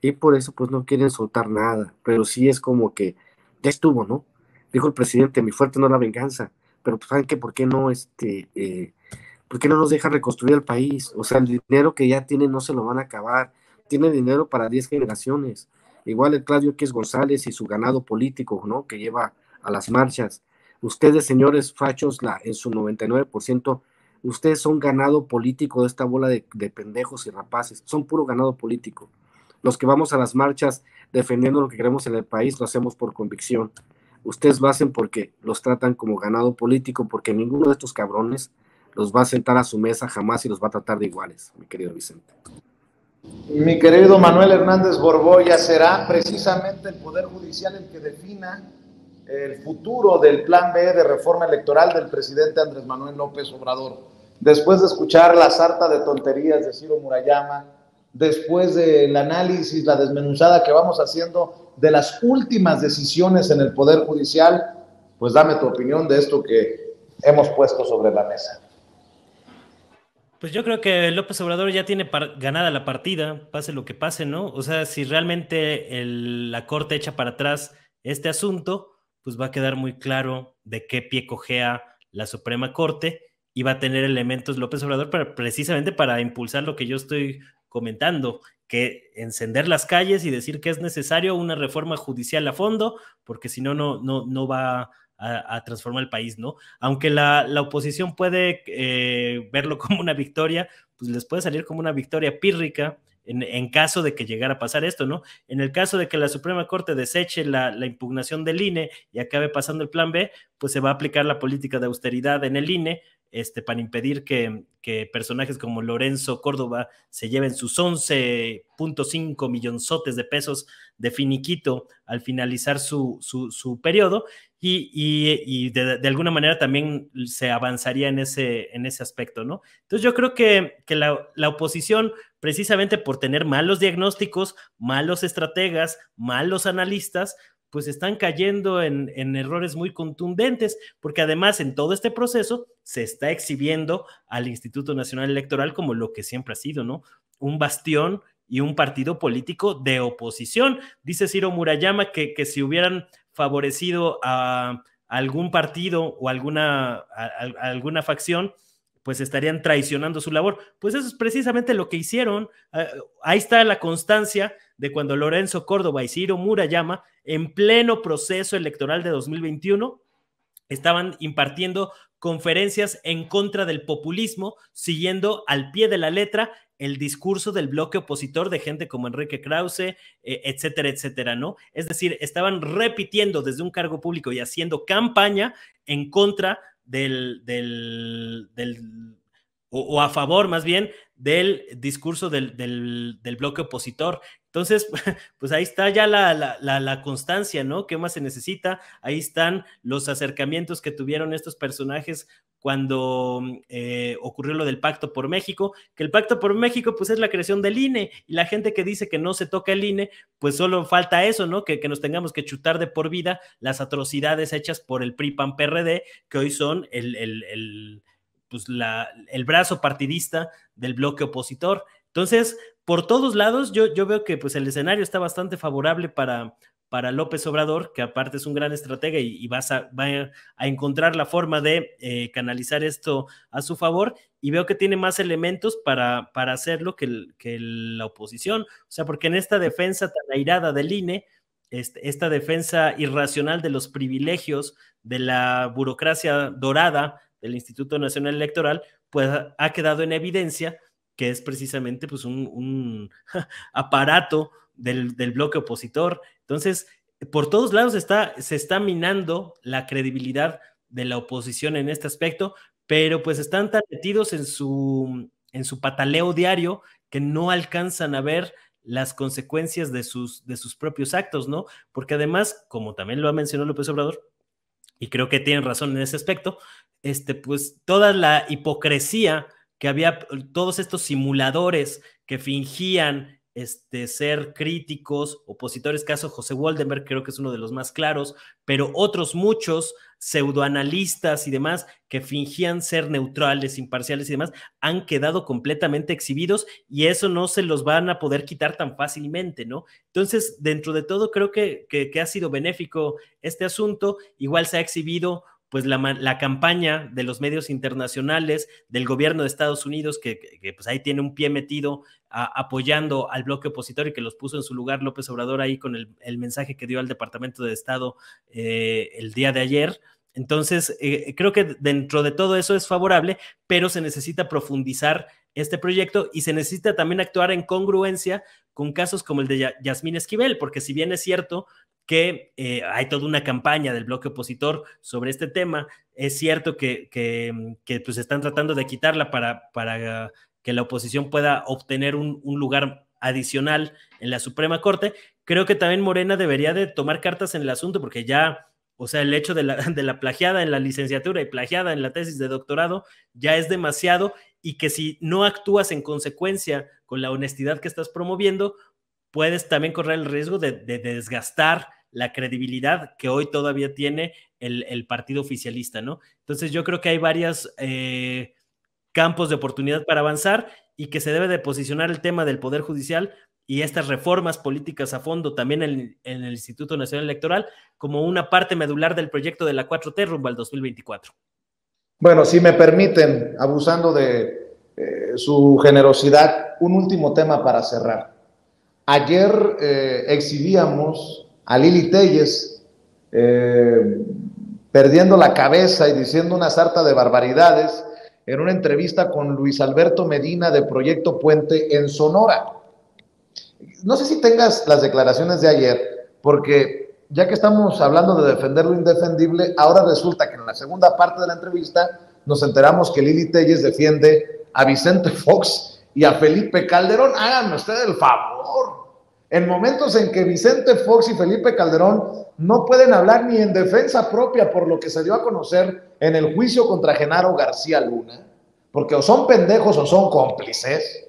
y por eso pues no quieren soltar nada, pero sí es como que ya estuvo, ¿no? Dijo el presidente, mi fuerte no es la venganza, pero pues, ¿saben qué? ¿Por qué no ¿por qué no nos dejan reconstruir el país? O sea, el dinero que ya tienen no se lo van a acabar. Tienen dinero para 10 generaciones. Igual el Claudio X González y su ganado político, ¿no? Que lleva a las marchas. Ustedes, señores fachos, en su 99%, ustedes son ganado político de esta bola de pendejos y rapaces. Son puro ganado político. Los que vamos a las marchas defendiendo lo que queremos en el país, lo hacemos por convicción. Ustedes lo hacen porque los tratan como ganado político, porque ninguno de estos cabrones los va a sentar a su mesa jamás y los va a tratar de iguales, mi querido Vicente. Mi querido Manuel Hernández Borboya, será precisamente el Poder Judicial el que defina el futuro del plan B de reforma electoral del presidente Andrés Manuel López Obrador. Después de escuchar la sarta de tonterías de Ciro Murayama, después del análisis, la desmenuzada que vamos haciendo de las últimas decisiones en el Poder Judicial, pues dame tu opinión de esto que hemos puesto sobre la mesa. Pues yo creo que López Obrador ya tiene ganada la partida, pase lo que pase, ¿no? O sea, si realmente la Corte echa para atrás este asunto, pues va a quedar muy claro de qué pie cojea la Suprema Corte y va a tener elementos López Obrador precisamente para impulsar lo que yo estoy comentando, que encender las calles y decir que es necesario una reforma judicial a fondo, porque si no, no va a transformar el país, ¿no? Aunque la oposición puede verlo como una victoria, pues les puede salir como una victoria pírrica en caso de que llegara a pasar esto, ¿no? En el caso de que la Suprema Corte deseche la impugnación del INE y acabe pasando el plan B, pues se va a aplicar la política de austeridad en el INE, para impedir que personajes como Lorenzo Córdoba se lleven sus 11.5 millonzotes de pesos de finiquito al finalizar su periodo y de alguna manera también se avanzaría en ese aspecto, ¿no? Entonces yo creo que la oposición, precisamente por tener malos diagnósticos, malos estrategas, malos analistas, pues están cayendo en errores muy contundentes, porque además en todo este proceso se está exhibiendo al Instituto Nacional Electoral como lo que siempre ha sido, ¿no? Un bastión y un partido político de oposición. Dice Ciro Murayama que si hubieran favorecido a algún partido o alguna facción, pues estarían traicionando su labor. Pues eso es precisamente lo que hicieron. Ahí está la constancia de cuando Lorenzo Córdoba y Ciro Murayama, en pleno proceso electoral de 2021, estaban impartiendo conferencias en contra del populismo, siguiendo al pie de la letra el discurso del bloque opositor de gente como Enrique Krause, etcétera, etcétera, ¿no? Es decir, estaban repitiendo desde un cargo público y haciendo campaña en contra o a favor más bien del discurso del bloque opositor. Entonces, pues ahí está ya la constancia, ¿no? ¿Qué más se necesita? Ahí están los acercamientos que tuvieron estos personajes cuando ocurrió lo del Pacto por México, que el Pacto por México pues es la creación del INE, y la gente que dice que no se toca el INE, pues solo falta eso, ¿no? Que nos tengamos que chutar de por vida las atrocidades hechas por el PRI-PAN-PRD, que hoy son el brazo partidista del bloque opositor. Entonces, por todos lados, yo veo que pues el escenario está bastante favorable para López Obrador, que aparte es un gran estratega y va a encontrar la forma de canalizar esto a su favor, y veo que tiene más elementos para hacerlo que la oposición. O sea, porque en esta defensa tan airada del INE, esta defensa irracional de los privilegios de la burocracia dorada del Instituto Nacional Electoral, pues ha quedado en evidencia que es precisamente pues un aparato del bloque opositor. Entonces, por todos lados se está minando la credibilidad de la oposición en este aspecto, pero pues están tan metidos en su pataleo diario que no alcanzan a ver las consecuencias de sus propios actos, ¿no? Porque además, como también lo ha mencionado López Obrador, y creo que tienen razón en ese aspecto, pues toda la hipocresía que había, todos estos simuladores que fingían ser críticos, opositores, caso José Woldenberg, creo que es uno de los más claros, pero otros muchos pseudoanalistas y demás que fingían ser neutrales, imparciales y demás, han quedado completamente exhibidos y eso no se los van a poder quitar tan fácilmente, ¿no? Entonces, dentro de todo, creo que ha sido benéfico este asunto. Igual se ha exhibido pues la campaña de los medios internacionales, del gobierno de Estados Unidos, que pues ahí tiene un pie metido apoyando al bloque opositor y que los puso en su lugar López Obrador ahí con el mensaje que dio al Departamento de Estado el día de ayer. Entonces, creo que dentro de todo eso es favorable, pero se necesita profundizar este proyecto y se necesita también actuar en congruencia con casos como el de Yasmín Esquivel, porque si bien es cierto que hay toda una campaña del bloque opositor sobre este tema, es cierto que pues están tratando de quitarla para que la oposición pueda obtener un lugar adicional en la Suprema Corte. Creo que también Morena debería de tomar cartas en el asunto, porque ya, o sea, el hecho de la plagiada en la licenciatura y plagiada en la tesis de doctorado ya es demasiado, y que si no actúas en consecuencia con la honestidad que estás promoviendo, puedes también correr el riesgo de desgastar la credibilidad que hoy todavía tiene el partido oficialista, ¿no? Entonces yo creo que hay varios campos de oportunidad para avanzar y que se debe de posicionar el tema del Poder Judicial y estas reformas políticas a fondo también en el Instituto Nacional Electoral como una parte medular del proyecto de la 4T rumbo al 2024. Bueno, si me permiten, abusando de su generosidad, un último tema para cerrar. Ayer exhibíamos a Lili Téllez perdiendo la cabeza y diciendo una sarta de barbaridades en una entrevista con Luis Alberto Medina de Proyecto Puente en Sonora. No sé si tengas las declaraciones de ayer, porque ya que estamos hablando de defender lo indefendible, ahora resulta que en la segunda parte de la entrevista nos enteramos que Lili Téllez defiende a Vicente Fox y a Felipe Calderón. Háganme ustedes el favor. En momentos en que Vicente Fox y Felipe Calderón no pueden hablar ni en defensa propia por lo que se dio a conocer en el juicio contra Genaro García Luna, porque o son pendejos o son cómplices,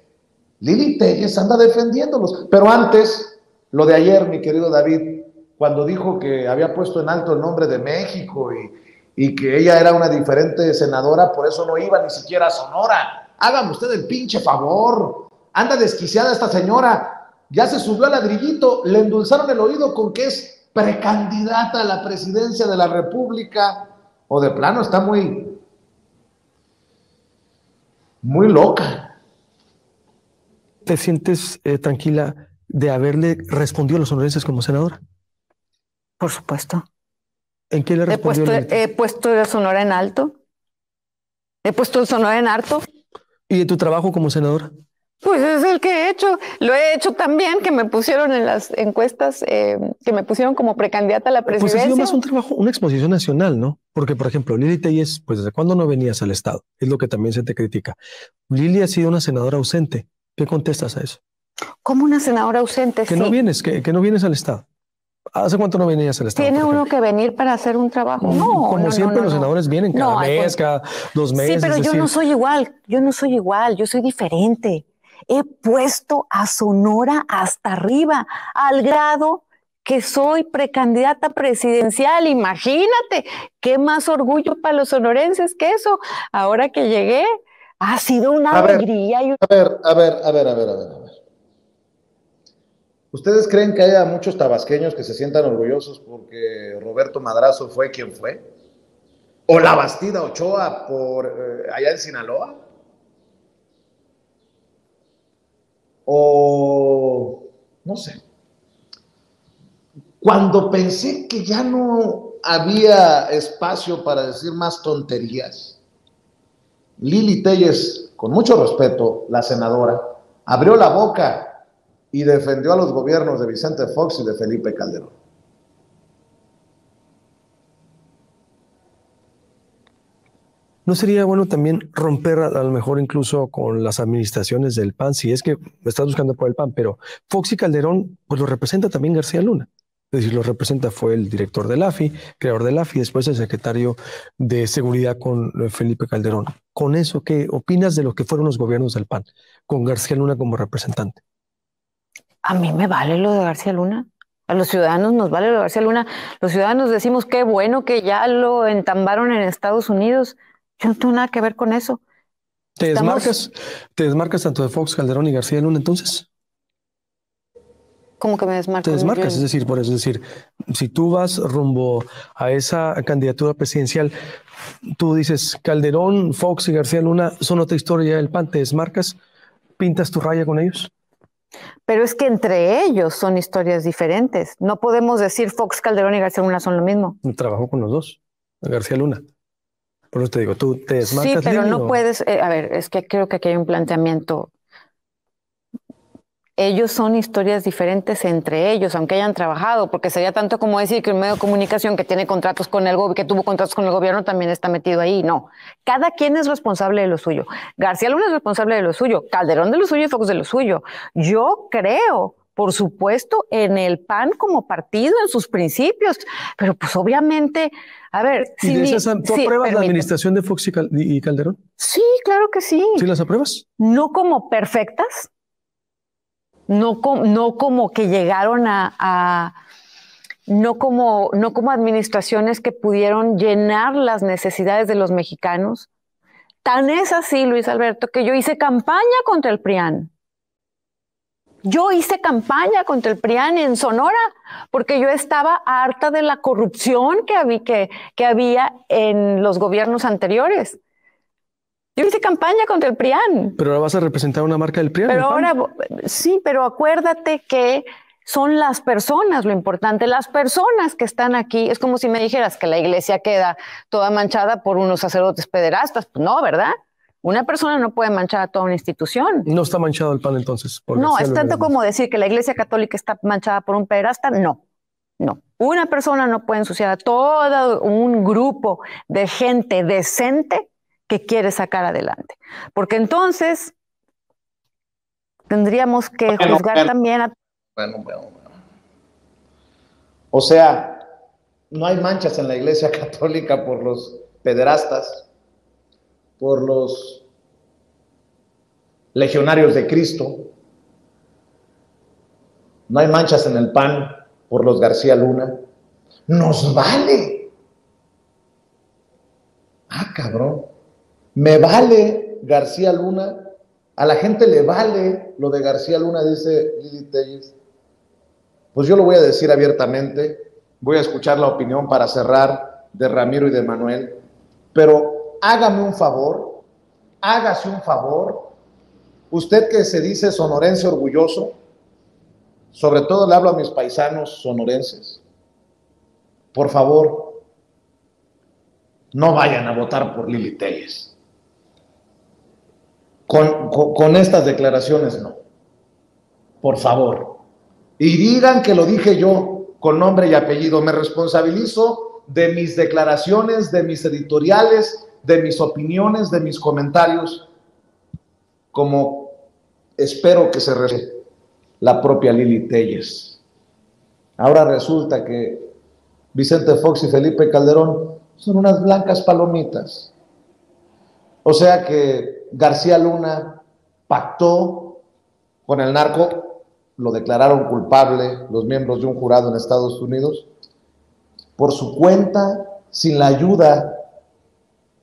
Lili Téllez anda defendiéndolos. Pero antes, lo de ayer, mi querido David, cuando dijo que había puesto en alto el nombre de México y que ella era una diferente senadora, por eso no iba ni siquiera a Sonora. Hágame usted el pinche favor. Anda desquiciada esta señora. Ya se subió al ladrillito, le endulzaron el oído con que es precandidata a la presidencia de la República, o de plano está muy loca. ¿Te sientes tranquila de haberle respondido a los sonorenses como senadora? Por supuesto. ¿En qué le respondió? He puesto el Sonora en alto. He puesto el Sonora en alto. ¿Y de tu trabajo como senadora? Pues es el que he hecho. Lo he hecho también, que me pusieron en las encuestas, que me pusieron como precandidata a la presidencia. Pues ha sido más un trabajo, una exposición nacional, ¿no? Porque, por ejemplo, Lili Téllez, pues ¿desde cuándo no venías al Estado? Es lo que también se te critica. Lili ha sido una senadora ausente. ¿Qué contestas a eso? ¿Cómo una senadora ausente? Que no vienes, que no vienes al Estado. ¿Hace cuánto no venías al Estado? ¿Tiene uno que venir para hacer un trabajo? No, como siempre, los senadores vienen cada mes, cada 2 meses. Sí, pero yo no soy igual. Yo soy diferente. He puesto a Sonora hasta arriba, al grado que soy precandidata presidencial. Imagínate, qué más orgullo para los sonorenses que eso. Ahora que llegué, ha sido una alegría. A ver. ¿Ustedes creen que haya muchos tabasqueños que se sientan orgullosos porque Roberto Madrazo fue quien fue? ¿O la Bastida Ochoa por allá en Sinaloa? o no sé. Cuando pensé que ya no había espacio para decir más tonterías, Lili Téllez, con mucho respeto, la senadora, abrió la boca y defendió a los gobiernos de Vicente Fox y de Felipe Calderón. ¿No sería bueno también romper a lo mejor incluso con las administraciones del PAN, si es que estás buscando por el PAN, pero Fox y Calderón, pues lo representa también García Luna? Es decir, lo representa, fue el director del AFI, creador del AFI, después el secretario de Seguridad con Felipe Calderón. Con eso, ¿qué opinas de lo que fueron los gobiernos del PAN, con García Luna como representante? A mí me vale lo de García Luna. A los ciudadanos nos vale lo de García Luna. Los ciudadanos decimos qué bueno que ya lo entambaron en Estados Unidos. Yo no tengo nada que ver con eso. ¿Te desmarcas tanto de Fox, Calderón y García Luna entonces? ¿Cómo que me desmarco? Te desmarcas, es decir, por eso, es decir, si tú vas rumbo a esa candidatura presidencial, tú dices Calderón, Fox y García Luna son otra historia del PAN, te desmarcas, pintas tu raya con ellos. Pero es que entre ellos son historias diferentes. No podemos decir Fox, Calderón y García Luna son lo mismo. Trabajó con los dos, García Luna. Por eso te digo, tú te desmarcas. Sí, pero no puedes, a ver, es que creo que aquí hay un planteamiento. Ellos son historias diferentes entre ellos, aunque hayan trabajado, porque sería tanto como decir que un medio de comunicación que tiene contratos con que tuvo contratos con el gobierno también está metido ahí. No, cada quien es responsable de lo suyo. García Luna es responsable de lo suyo, Calderón de lo suyo y Fox de lo suyo. Yo creo, por supuesto, en el PAN como partido, en sus principios, pero pues obviamente, a ver... ¿Tú apruebas la administración de Fox y Calderón? Sí, claro que sí. ¿Sí las apruebas? No como perfectas, no como que llegaron no como administraciones que pudieron llenar las necesidades de los mexicanos. Tan es así, Luis Alberto, que yo hice campaña contra el PRIAN. Yo hice campaña contra el PRIAN en Sonora porque yo estaba harta de la corrupción que había en los gobiernos anteriores. Yo hice campaña contra el PRIAN. Pero ahora vas a representar una marca del PRIAN. Pero ahora, sí, pero acuérdate que son las personas lo importante, las personas que están aquí. Es como si me dijeras que la iglesia queda toda manchada por unos sacerdotes pederastas. Pues no, ¿verdad? Una persona no puede manchar a toda una institución. No está manchado el PAN entonces. No, es tanto como decir que la iglesia católica está manchada por un pederasta. No, no. Una persona no puede ensuciar a todo un grupo de gente decente que quiere sacar adelante. Porque entonces tendríamos que juzgar también a... Bueno. O sea, no hay manchas en la iglesia católica por los pederastas, por los legionarios de Cristo. No hay manchas en el PAN por los García Luna. Nos vale. Ah, cabrón. Me vale García Luna, a la gente le vale lo de García Luna, dice Lili Téllez. Pues yo lo voy a decir abiertamente, voy a escuchar la opinión para cerrar de Ramiro y de Manuel, pero hágame un favor, hágase un favor, usted que se dice sonorense orgulloso, sobre todo le hablo a mis paisanos sonorenses, por favor, no vayan a votar por Lili Téllez. Con estas declaraciones no, por favor, y digan que lo dije yo con nombre y apellido. Me responsabilizo de mis declaraciones, de mis editoriales, de mis opiniones, de mis comentarios, como espero que se refiere la propia Lili Téllez. Ahora resulta que Vicente Fox y Felipe Calderón son unas blancas palomitas. O sea que García Luna pactó con el narco, lo declararon culpable los miembros de un jurado en Estados Unidos, por su cuenta, sin la ayuda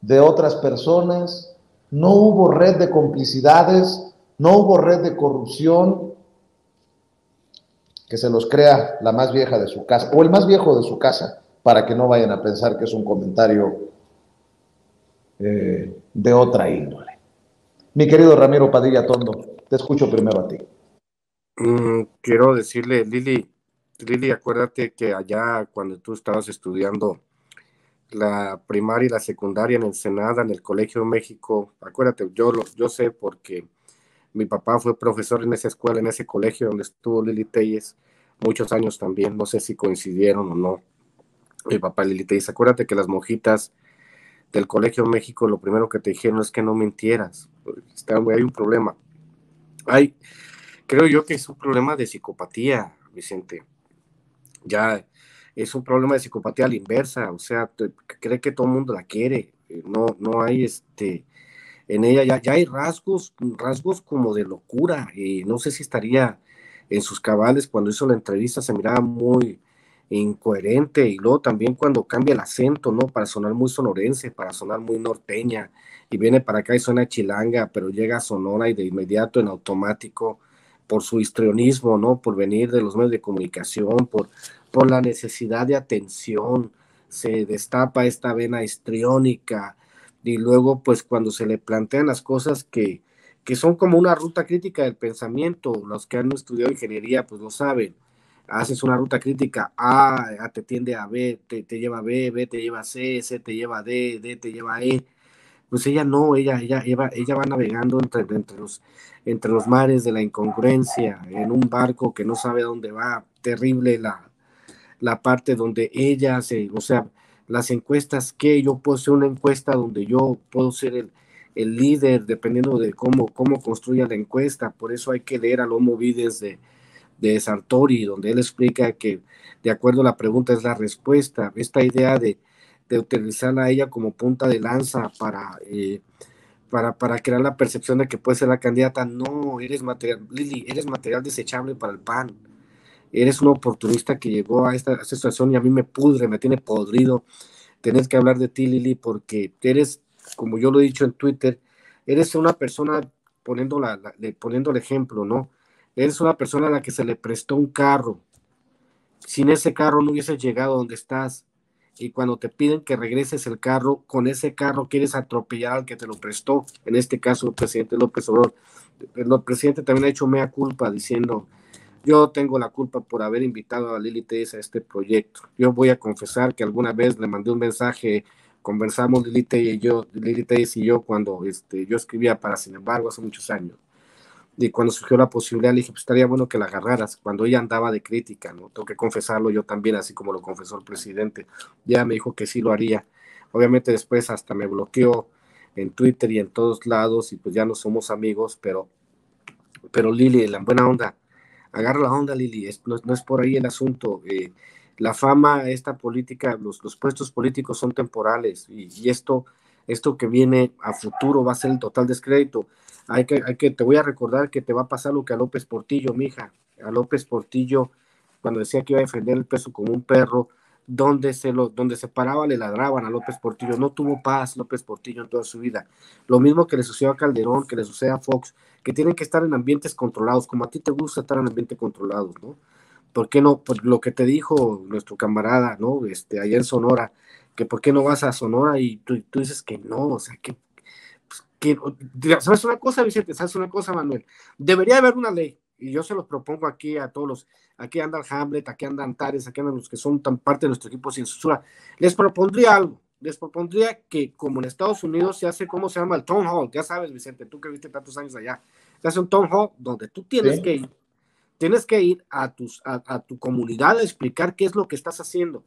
de otras personas. No hubo red de complicidades, no hubo red de corrupción. Que se los crea la más vieja de su casa, o el más viejo de su casa, para que no vayan a pensar que es un comentario de otra índole. Mi querido Ramiro Padilla Tondo, te escucho primero a ti. Quiero decirle, Lili, acuérdate que allá cuando tú estabas estudiando la primaria y la secundaria en Ensenada, en el Colegio de México, acuérdate, yo sé porque mi papá fue profesor en esa escuela, en ese colegio donde estuvo Lili Telles muchos años también, no sé si coincidieron o no, mi papá y Lili Telles. Acuérdate que las monjitas del Colegio de México lo primero que te dijeron es que no mintieras, hay un problema. Hay, creo yo que es un problema de psicopatía, Vicente. Ya es un problema de psicopatía a la inversa, o sea, cree que todo el mundo la quiere, no hay en ella ya hay rasgos como de locura, y no sé si estaría en sus cabales. Cuando hizo la entrevista se miraba muy incoherente, y luego también cuando cambia el acento, ¿no? Para sonar muy sonorense, para sonar muy norteña, y viene para acá y suena chilanga, pero llega a Sonora y de inmediato en automático, por su histrionismo, ¿no? Por venir de los medios de comunicación, por la necesidad de atención, se destapa esta vena histriónica, y luego pues cuando se le plantean las cosas que son como una ruta crítica del pensamiento, los que han estudiado ingeniería pues lo saben, haces una ruta crítica, A te tiende a B, te lleva a B, B te lleva a C, C te lleva a D, D te lleva a E. Pues ella no, ella va navegando entre los mares de la incongruencia, en un barco que no sabe dónde va. Terrible la parte donde ella o sea, las encuestas, que yo puedo hacer una encuesta donde yo puedo ser el líder, dependiendo de cómo construya la encuesta. Por eso hay que leer al Homo Vides de Sartori, donde él explica que de acuerdo a la pregunta es la respuesta. Esta idea de utilizarla a ella como punta de lanza para crear la percepción de que puede ser la candidata. No, Lili, eres material desechable para el PAN. Eres un oportunista que llegó a esta situación, y a mí me pudre, me tiene podrido tener que hablar de ti, Lili, porque eres, como yo lo he dicho en Twitter, eres una persona, poniendo el ejemplo, ¿no? Eres una persona a la que se le prestó un carro. Sin ese carro no hubieses llegado donde estás. Y cuando te piden que regreses el carro, con ese carro quieres atropellar al que te lo prestó. En este caso, el presidente López Obrador. El presidente también ha hecho mea culpa diciendo: yo tengo la culpa por haber invitado a Lili Telles a este proyecto. Yo voy a confesar que alguna vez le mandé un mensaje, conversamos Lili Telles y yo cuando yo escribía para Sin Embargo hace muchos años. Y cuando surgió la posibilidad, le dije, pues estaría bueno que la agarraras, cuando ella andaba de crítica, ¿no? Tengo que confesarlo yo también, así como lo confesó el presidente. Ya me dijo que sí lo haría. Obviamente después hasta me bloqueó en Twitter y en todos lados, y pues ya no somos amigos, pero Lili, la buena onda, agarra la onda, Lili, no es por ahí el asunto. La fama, esta política, los puestos políticos son temporales, y esto que viene a futuro va a ser el total descrédito. Te voy a recordar que te va a pasar lo que a López Portillo, mija, a López Portillo, cuando decía que iba a defender el peso como un perro, donde se paraba le ladraban a López Portillo. No tuvo paz López Portillo en toda su vida. Lo mismo que le sucedió a Calderón, que le sucede a Fox, que tienen que estar en ambientes controlados, como a ti te gusta estar en ambientes controlados, ¿no? ¿Por qué no? Por lo que te dijo nuestro camarada, ¿no? Allá en Sonora, que por qué no vas a Sonora, y tú dices que no, o sea, ¿sabes una cosa, Vicente? ¿Sabes una cosa, Manuel? Debería haber una ley, y yo se los propongo aquí a todos aquí anda el Hamlet, aquí andan Antares, aquí andan los que son tan parte de nuestro equipo sin censura. Les propondría algo. Les propondría que, como en Estados Unidos se hace, ¿cómo se llama? El town hall. Ya sabes, Vicente, tú que viste tantos años allá, se hace un town hall donde tú tienes que ir a tu comunidad a explicar qué es lo que estás haciendo.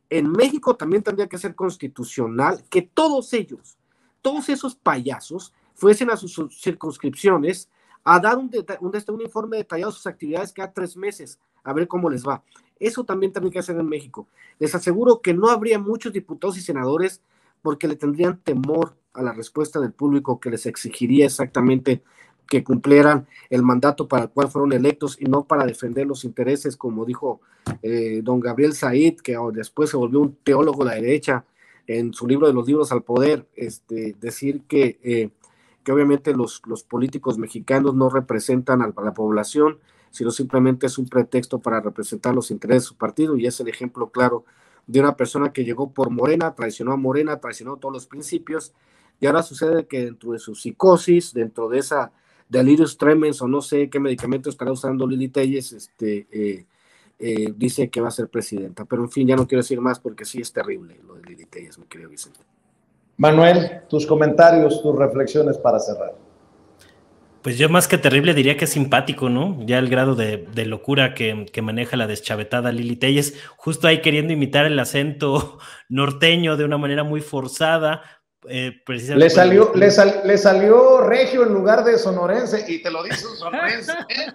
En México también tendría que ser constitucional que todos esos payasos fuesen a sus circunscripciones a dar un informe detallado de sus actividades cada 3 meses, a ver cómo les va. Eso también que hacer en México. Les aseguro que no habría muchos diputados y senadores porque le tendrían temor a la respuesta del público, que les exigiría exactamente que cumplieran el mandato para el cual fueron electos, y no para defender los intereses, como dijo don Gabriel Said, que después se volvió un teólogo de la derecha en su libro de los libros al poder, decir que obviamente los políticos mexicanos no representan a la población, sino simplemente es un pretexto para representar los intereses de su partido. Y es el ejemplo claro de una persona que llegó por Morena, traicionó todos los principios, y ahora sucede que dentro de su psicosis, dentro de delirios tremens o no sé qué medicamento estará usando Lili Telles, dice que va a ser presidenta. Pero en fin, ya no quiero decir más porque sí es terrible lo de Lili Telles, mi querido Vicente. Manuel, tus comentarios, tus reflexiones para cerrar. Pues yo más que terrible diría que es simpático, ¿no? Ya el grado de locura que maneja la deschavetada Lili Telles, justo ahí queriendo imitar el acento norteño de una manera muy forzada. Precisamente le salió regio en lugar de sonorense, y te lo dice un sonorense, ¿eh?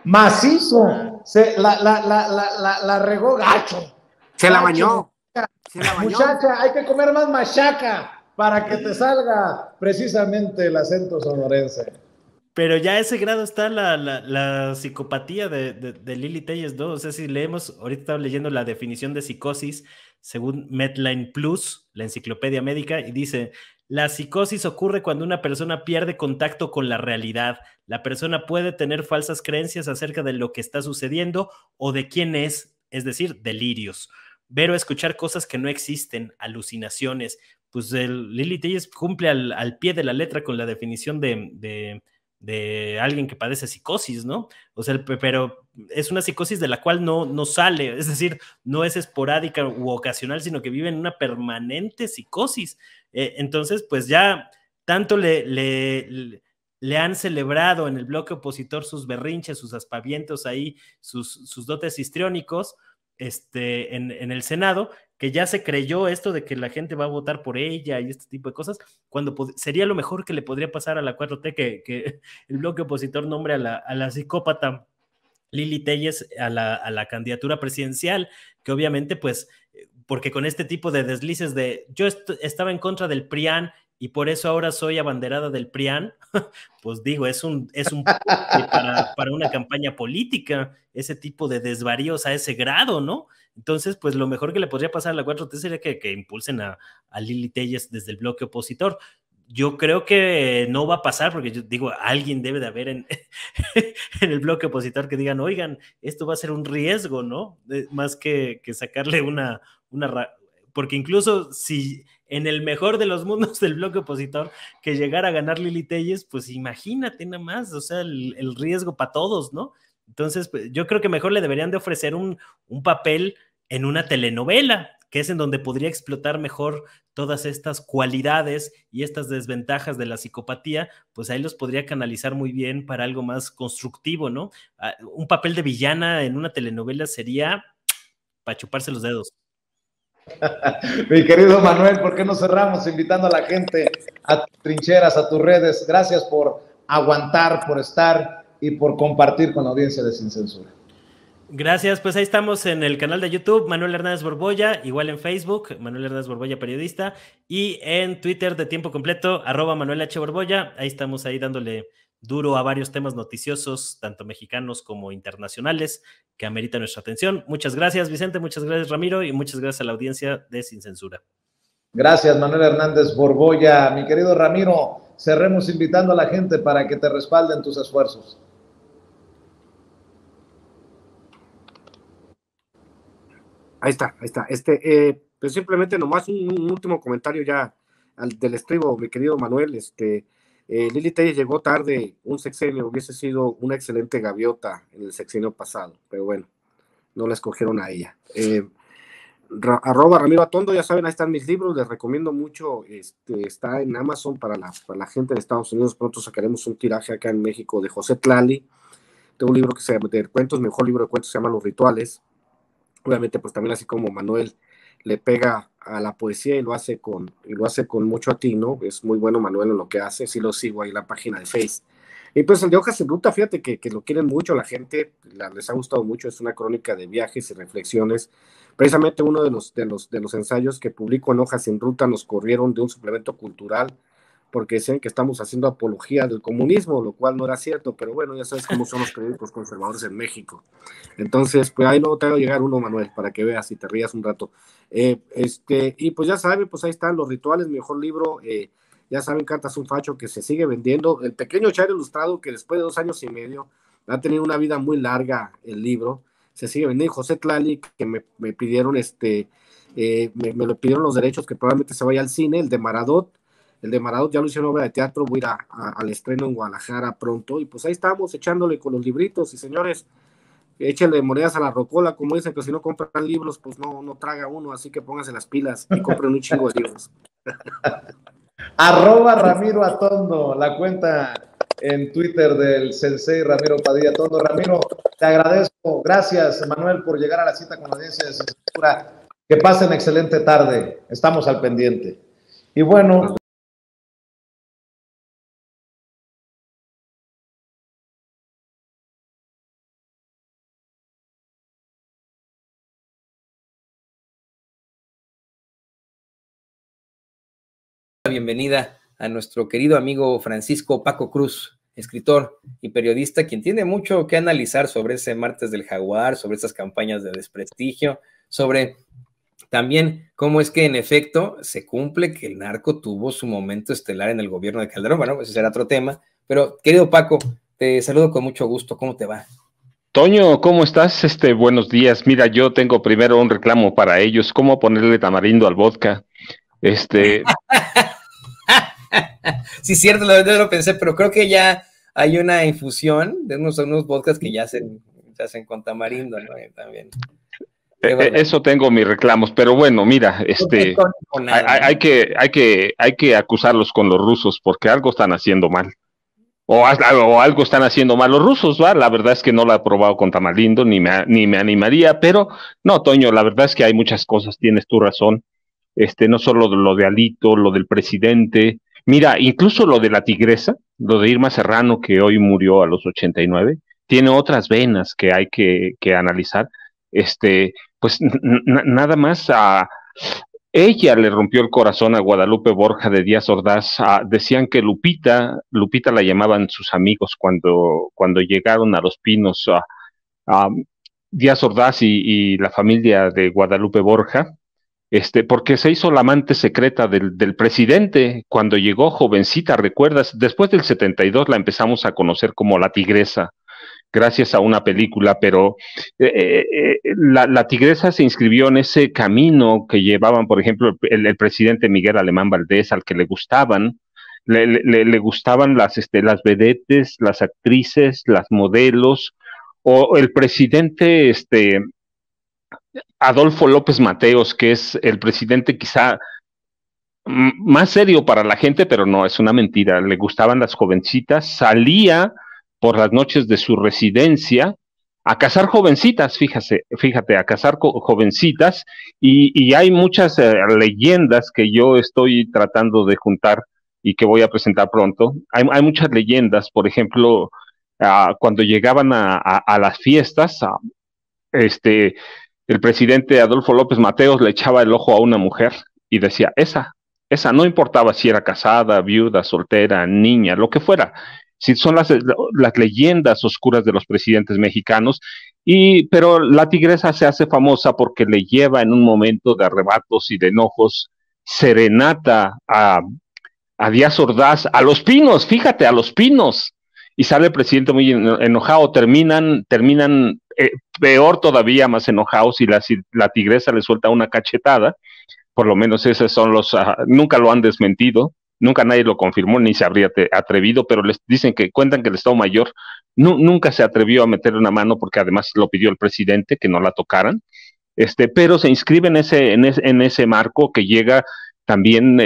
Macizo, la regó gacho. Se la bañó. Muchacha, hay que comer más machaca para que te salga precisamente el acento sonorense. Pero ya a ese grado está la psicopatía de Lili Telles, ¿no? O sea, si leemos, ahorita estaba leyendo la definición de psicosis según Medline Plus, la enciclopedia médica, y dice: la psicosis ocurre cuando una persona pierde contacto con la realidad. La persona puede tener falsas creencias acerca de lo que está sucediendo o de quién es decir, delirios. Ver o escuchar cosas que no existen, alucinaciones. Pues Lili Telles cumple al pie de la letra con la definición de alguien que padece psicosis, ¿no? O sea, pero es una psicosis de la cual no sale, es decir, no es esporádica u ocasional, sino que vive en una permanente psicosis. Entonces, pues ya tanto le han celebrado en el bloque opositor sus berrinches, sus aspavientos ahí, sus dotes histriónicos, en el Senado, que ya se creyó esto de que la gente va a votar por ella y este tipo de cosas, cuando sería lo mejor que le podría pasar a la 4T que el bloque opositor nombre a la psicópata Lili Telles a la candidatura presidencial, que obviamente pues, porque con este tipo de deslices de yo estaba en contra del PRIAN y por eso ahora soy abanderada del PRIAN, pues digo, es un para una campaña política, ese tipo de desvaríos a ese grado, ¿no? Entonces, pues lo mejor que le podría pasar a la 4T sería que impulsen a Lili Telles desde el bloque opositor. Yo creo que no va a pasar, porque yo digo, alguien debe de haber en el bloque opositor que digan, oigan, esto va a ser un riesgo, ¿no? Más que sacarle una porque incluso si en el mejor de los mundos del bloque opositor que llegara a ganar Lili Telles, pues imagínate nada más, o sea, el riesgo para todos, ¿no? Entonces, pues, yo creo que mejor le deberían de ofrecer un papel en una telenovela, que es en donde podría explotar mejor todas estas cualidades y estas desventajas de la psicopatía, pues ahí los podría canalizar muy bien para algo más constructivo, ¿no? Un papel de villana en una telenovela sería para chuparse los dedos. Mi querido Manuel, ¿por qué no cerramos invitando a la gente a tus trincheras, a tus redes? Gracias por aguantar, por estar y por compartir con la audiencia de Sin Censura. Gracias, pues ahí estamos en el canal de YouTube, Manuel Hernández Borbolla, igual en Facebook, Manuel Hernández Borbolla Periodista, y en Twitter de tiempo completo, @Manuel H. Borbolla. Ahí estamos ahí dándole duro a varios temas noticiosos, tanto mexicanos como internacionales, que ameritan nuestra atención. Muchas gracias, Vicente, muchas gracias, Ramiro, y muchas gracias a la audiencia de Sin Censura. Gracias, Manuel Hernández Borbolla. Mi querido Ramiro, cerremos invitando a la gente para que te respalden tus esfuerzos. Ahí está. Pues simplemente nomás un último comentario ya del estribo, mi querido Manuel. Lili Telles llegó tarde, un sexenio, hubiese sido una excelente gaviota en el sexenio pasado, pero bueno, no la escogieron a ella. @Ramiro Atondo, ya saben, ahí están mis libros, les recomiendo mucho, está en Amazon para la gente de Estados Unidos. Pronto sacaremos un tiraje acá en México de José Tlali. Tengo un libro que se llama de cuentos, mejor libro de cuentos, se llama Los Rituales. Obviamente, pues también así como Manuel le pega a la poesía y lo hace con mucho atino, es muy bueno Manuel en lo que hace, sí lo sigo ahí en la página de Face. Y pues el de Hojas en Ruta, fíjate que lo quieren mucho la gente, les ha gustado mucho, es una crónica de viajes y reflexiones. Precisamente uno de los ensayos que publico en Hojas en Ruta nos corrieron de un suplemento cultural, porque decían que estamos haciendo apología del comunismo, lo cual no era cierto, pero bueno, ya sabes cómo son los periódicos conservadores en México. Entonces, pues ahí luego te va a llegar uno, Manuel, para que veas y te rías un rato. Y pues ya saben, pues ahí están Los Rituales, mi mejor libro, ya saben, Cartas un Facho, que se sigue vendiendo. El pequeño Chairo Ilustrado, que después de 2 años y medio, ha tenido una vida muy larga el libro, se sigue vendiendo. José Tlali, que me pidieron, me lo pidieron los derechos, que probablemente se vaya al cine, el de Maradot, el de Maradona ya lo hicieron obra de teatro, voy a ir al estreno en Guadalajara pronto, y pues ahí estamos echándole con los libritos, y señores, échenle monedas a la rocola, como dicen que si no compran libros, pues no traga uno, así que pónganse las pilas y compren un chingo de libros. @Ramiro Atondo, la cuenta en Twitter del Sensei Ramiro Padilla Atondo. Ramiro, te agradezco, gracias Manuel por llegar a la cita con la audiencia de Censura. Que pasen excelente tarde, estamos al pendiente. Y bueno, bienvenida a nuestro querido amigo Francisco Paco Cruz, escritor y periodista, quien tiene mucho que analizar sobre ese martes del Jaguar, sobre esas campañas de desprestigio, sobre también cómo es que en efecto se cumple que el narco tuvo su momento estelar en el gobierno de Calderón. Bueno, ese será otro tema, pero querido Paco, te saludo con mucho gusto, ¿cómo te va? Toño, ¿cómo estás? Buenos días. Mira, yo tengo primero un reclamo para ellos, ¿cómo ponerle tamarindo al vodka? Sí, cierto, lo pensé, pero creo que ya hay una infusión de unos vodkas que ya se hacen con tamarindo, ¿no? También. Eso tengo mis reclamos, pero bueno, mira, hay que acusarlos con los rusos porque algo están haciendo mal. O algo están haciendo mal los rusos, ¿va? La verdad es que no lo he probado con tamarindo, ni me animaría, pero no, Toño, la verdad es que hay muchas cosas, tienes tu razón. No solo lo de Alito, lo del presidente, mira, incluso lo de la tigresa, lo de Irma Serrano, que hoy murió a los 89, tiene otras venas que hay que analizar. Pues nada más ella le rompió el corazón a Guadalupe Borja de Díaz Ordaz. Decían que Lupita la llamaban sus amigos cuando llegaron a Los Pinos, Díaz Ordaz y la familia de Guadalupe Borja, porque se hizo la amante secreta del presidente cuando llegó jovencita, ¿recuerdas? Después del 72 la empezamos a conocer como la tigresa, gracias a una película, pero la tigresa se inscribió en ese camino que llevaban, por ejemplo, el presidente Miguel Alemán Valdés, al que le gustaban las vedettes, las actrices, las modelos, o el presidente Adolfo López Mateos, que es el presidente quizá más serio para la gente, pero no, es una mentira. Le gustaban las jovencitas, salía por las noches de su residencia a cazar jovencitas, fíjate, a cazar jovencitas, y hay muchas leyendas que yo estoy tratando de juntar y que voy a presentar pronto. Hay muchas leyendas, por ejemplo, cuando llegaban a las fiestas, el presidente Adolfo López Mateos le echaba el ojo a una mujer y decía, esa, no importaba si era casada, viuda, soltera, niña, lo que fuera. Si son las leyendas oscuras de los presidentes mexicanos, pero la tigresa se hace famosa porque le lleva en un momento de arrebatos y de enojos serenata a Díaz Ordaz, a Los Pinos, fíjate, a Los Pinos, y sale el presidente muy enojado, terminan peor todavía, más enojados, y la tigresa le suelta una cachetada. Por lo menos esos son nunca lo han desmentido, nunca nadie lo confirmó, ni se habría atrevido, pero les dicen cuentan que el Estado Mayor nunca se atrevió a meterle una mano, porque además lo pidió el presidente, que no la tocaran, pero se inscribe en ese marco que llega también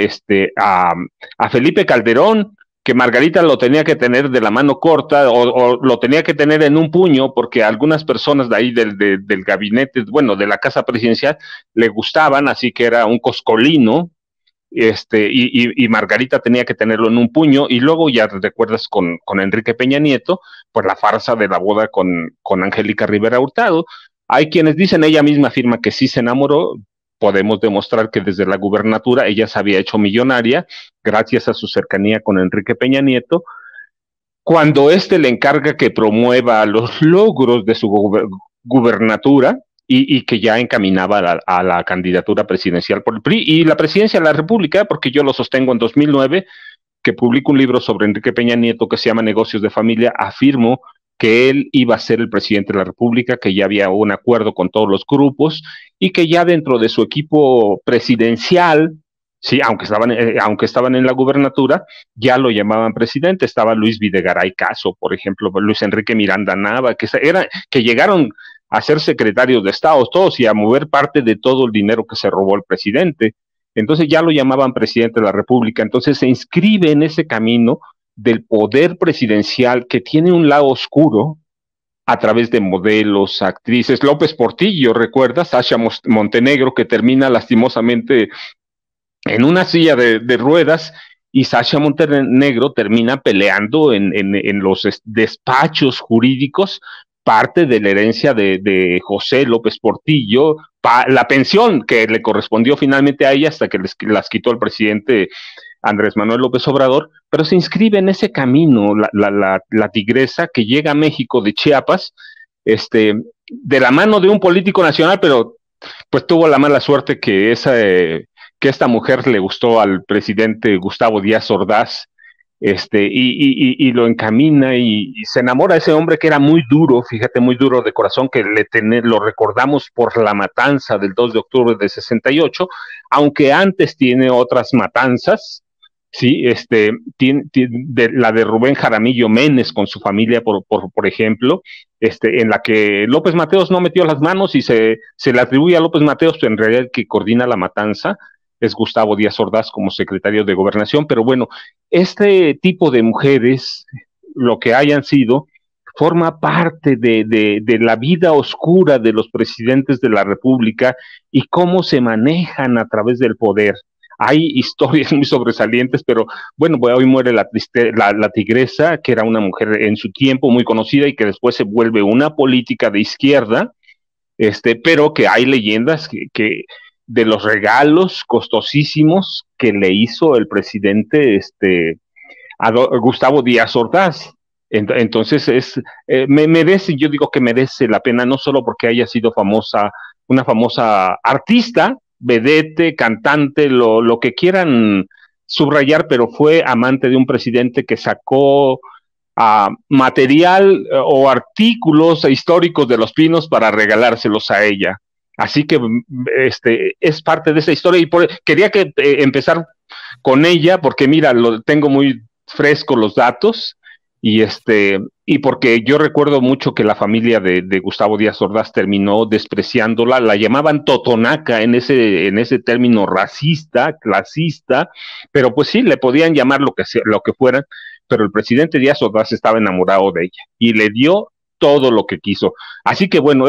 a Felipe Calderón, que Margarita lo tenía que tener de la mano corta o lo tenía que tener en un puño, porque algunas personas de ahí del gabinete, bueno, de la casa presidencial, le gustaban, así que era un coscolino, y Margarita tenía que tenerlo en un puño. Y luego ya recuerdas con Enrique Peña Nieto, pues la farsa de la boda con Angélica Rivera Hurtado. Hay quienes dicen, ella misma afirma que sí se enamoró. Podemos demostrar que desde la gubernatura ella se había hecho millonaria gracias a su cercanía con Enrique Peña Nieto, cuando le encarga que promueva los logros de su gubernatura y que ya encaminaba a la candidatura presidencial por el PRI y la presidencia de la República, porque yo lo sostengo. En 2009, que publico un libro sobre Enrique Peña Nieto que se llama Negocios de Familia, afirmo que él iba a ser el presidente de la República, que ya había un acuerdo con todos los grupos y que ya dentro de su equipo presidencial Sí, aunque estaban en la gubernatura, ya lo llamaban presidente. Estaba Luis Videgaray Caso, por ejemplo, Luis Enrique Miranda Nava, que llegaron a ser secretarios de Estado todos y a mover parte de todo el dinero que se robó el presidente. Entonces ya lo llamaban presidente de la República. Entonces se inscribe en ese camino del poder presidencial que tiene un lado oscuro a través de modelos, actrices. López Portillo, ¿recuerdas? Sasha Montenegro, que termina lastimosamente en una silla de ruedas, y Sasha Montenegro termina peleando en los despachos jurídicos parte de la herencia de José López Portillo, la pensión que le correspondió finalmente a ella hasta que las quitó el presidente Andrés Manuel López Obrador, pero se inscribe en ese camino la tigresa que llega a México de Chiapas, de la mano de un político nacional, pero pues tuvo la mala suerte que esta mujer le gustó al presidente Gustavo Díaz Ordaz, y lo encamina y se enamora de ese hombre que era muy duro, fíjate, muy duro de corazón, que lo recordamos por la matanza del 2 de octubre de 68, aunque antes tiene otras matanzas, sí, la de Rubén Jaramillo Menes con su familia, por ejemplo, en la que López Mateos no metió las manos y se le atribuye a López Mateos, pero en realidad el que coordina la matanza es Gustavo Díaz Ordaz como secretario de Gobernación. Pero bueno, este tipo de mujeres, lo que hayan sido, forma parte de la vida oscura de los presidentes de la República y cómo se manejan a través del poder. Hay historias muy sobresalientes, pero bueno, hoy muere la tigresa, que era una mujer en su tiempo muy conocida y que después se vuelve una política de izquierda, pero que hay leyendas que de los regalos costosísimos que le hizo el presidente a Gustavo Díaz Ordaz. Entonces yo digo que merece la pena, no solo porque haya sido una famosa artista, vedette, cantante, lo que quieran subrayar, pero fue amante de un presidente que sacó material o artículos históricos de Los Pinos para regalárselos a ella. Así que es parte de esa historia y quería empezar con ella porque mira, tengo muy fresco los datos y porque yo recuerdo mucho que la familia de Gustavo Díaz Ordaz terminó despreciándola, la llamaban totonaca en ese término racista, clasista, pero pues sí, le podían llamar lo que fueran, pero el presidente Díaz Ordaz estaba enamorado de ella y le dio todo lo que quiso. Así que bueno,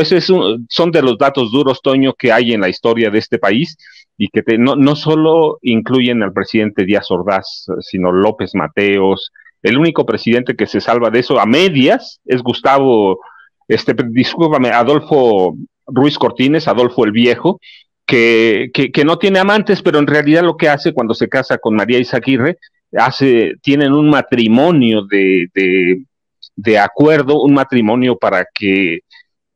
son de los datos duros, Toño, que hay en la historia de este país y que no solo incluyen al presidente Díaz Ordaz, sino López Mateos. El único presidente que se salva de eso a medias es Adolfo Ruiz Cortines, Adolfo el Viejo, que no tiene amantes, pero en realidad lo que hace cuando se casa con María Izaguirre, tienen un matrimonio de acuerdo, un matrimonio para que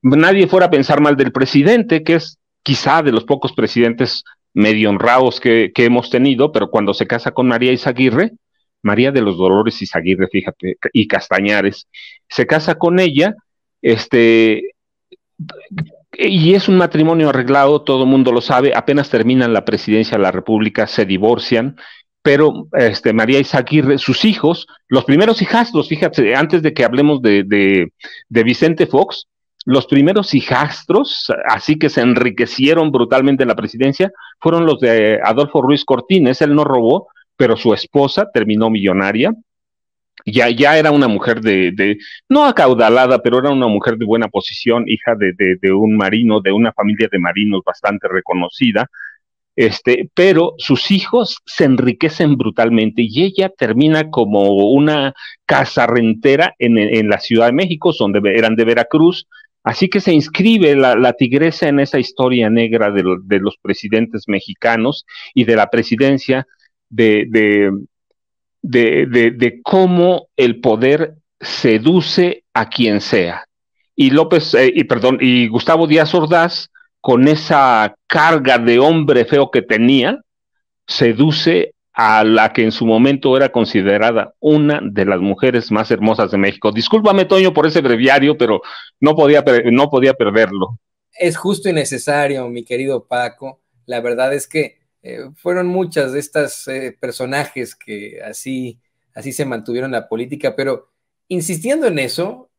nadie fuera a pensar mal del presidente, que es quizá de los pocos presidentes medio honrados que hemos tenido, pero cuando se casa con María Izaguirre, María de los Dolores Izaguirre, fíjate, y Castañares, se casa con ella, y es un matrimonio arreglado, todo el mundo lo sabe, apenas terminan la presidencia de la República, se divorcian, pero María Izaguirre, sus hijos, los primeros hijastros, fíjate, antes de que hablemos de Vicente Fox, los primeros hijastros, así que se enriquecieron brutalmente en la presidencia, fueron los de Adolfo Ruiz Cortines. Él no robó, pero su esposa terminó millonaria. Ya era una mujer no acaudalada, pero era una mujer de buena posición, hija de un marino, de una familia de marinos bastante reconocida. Pero sus hijos se enriquecen brutalmente y ella termina como una casarrentera en la Ciudad de México, eran de Veracruz, así que se inscribe la tigresa en esa historia negra de los presidentes mexicanos y de la presidencia, de cómo el poder seduce a quien sea. Y Gustavo Díaz Ordaz, con esa carga de hombre feo que tenía, seduce a la que en su momento era considerada una de las mujeres más hermosas de México. Discúlpame, Toño, por ese breviario, pero no podía perderlo. Es justo y necesario, mi querido Paco. La verdad es que Fueron muchas de estas personajes que así se mantuvieron en la política, pero insistiendo en eso,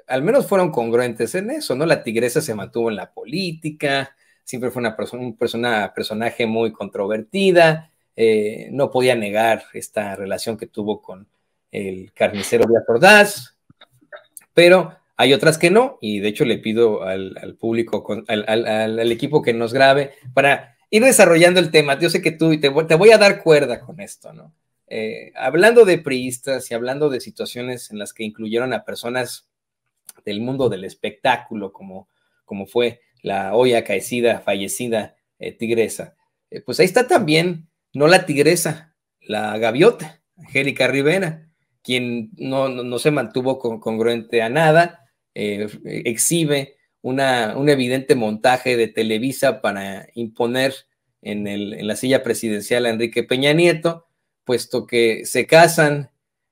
al menos fueron congruentes en eso, ¿no? La tigresa se mantuvo en la política, siempre fue un personaje muy controvertida, no podía negar esta relación que tuvo con el carnicero Díaz Ordaz, pero hay otras que no, y de hecho le pido al público, al equipo que nos grabe, para ir desarrollando el tema. Yo sé que tú, te voy a dar cuerda con esto, ¿no? Hablando de priistas y hablando de situaciones en las que incluyeron a personas del mundo del espectáculo, como fue la hoy acaecida, fallecida tigresa, pues ahí está también, no la tigresa, la gaviota, Angélica Rivera, quien no se mantuvo congruente a nada, exhibe un evidente montaje de Televisa para imponer en la silla presidencial a Enrique Peña Nieto, puesto que se casan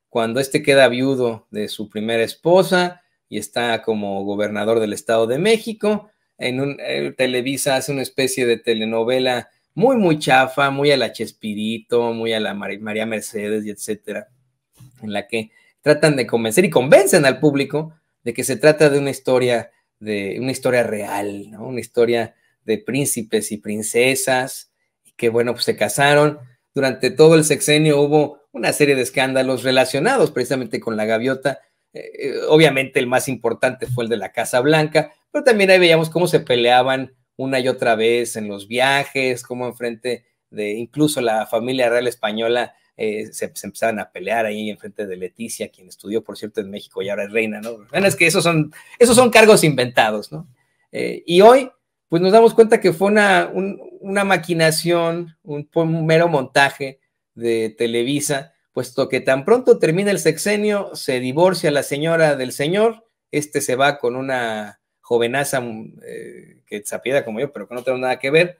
cuando queda viudo de su primera esposa y está como gobernador del Estado de México. Televisa hace una especie de telenovela muy, muy chafa, muy a la Chespirito, muy a la María Mercedes y etcétera, en la que tratan de convencer y convencen al público de que se trata de una historia real, ¿no? Una historia de príncipes y princesas, y que bueno, pues se casaron. Durante todo el sexenio hubo una serie de escándalos relacionados precisamente con la gaviota. Obviamente el más importante fue el de la Casa Blanca, pero también ahí veíamos cómo se peleaban una y otra vez en los viajes, cómo enfrente de incluso la familia real española se empezaban a pelear ahí enfrente de Leticia, quien estudió, por cierto, en México y ahora es reina, ¿no? Bueno, es que esos son cargos inventados, ¿no? Y hoy, pues nos damos cuenta que fue una maquinación, un mero montaje de Televisa, puesto que tan pronto termina el sexenio, se divorcia la señora del señor, se va con una jovenaza que se apiada como yo, pero que no tengo nada que ver,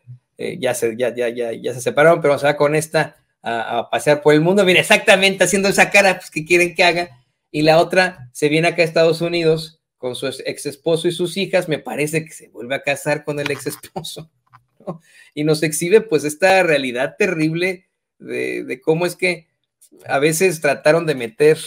ya se separaron, pero se va con esta a pasear por el mundo, mira, exactamente haciendo esa cara pues, que quieren que haga, y la otra se viene acá a Estados Unidos con su ex esposo y sus hijas, me parece que se vuelve a casar con el ex esposo, ¿no? Y nos exhibe pues esta realidad terrible de cómo es que a veces trataron de meter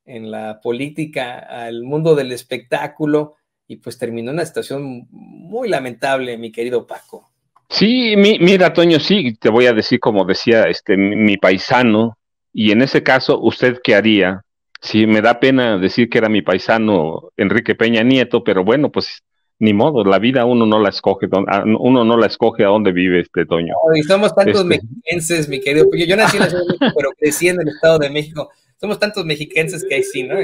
en la política al mundo del espectáculo y pues terminó en una situación muy lamentable, mi querido Paco. Sí, mira, Toño, sí, te voy a decir como decía mi paisano, y en ese caso, ¿usted qué haría? Sí, me da pena decir que era mi paisano Enrique Peña Nieto, pero bueno, pues ni modo, la vida uno no la escoge a dónde vive Toño. Oh, y somos tantos mexiquenses, mi querido, porque yo nací en la Ciudad de México, pero crecí en el Estado de México. Somos tantos mexiquenses que ahí sí, ¿no?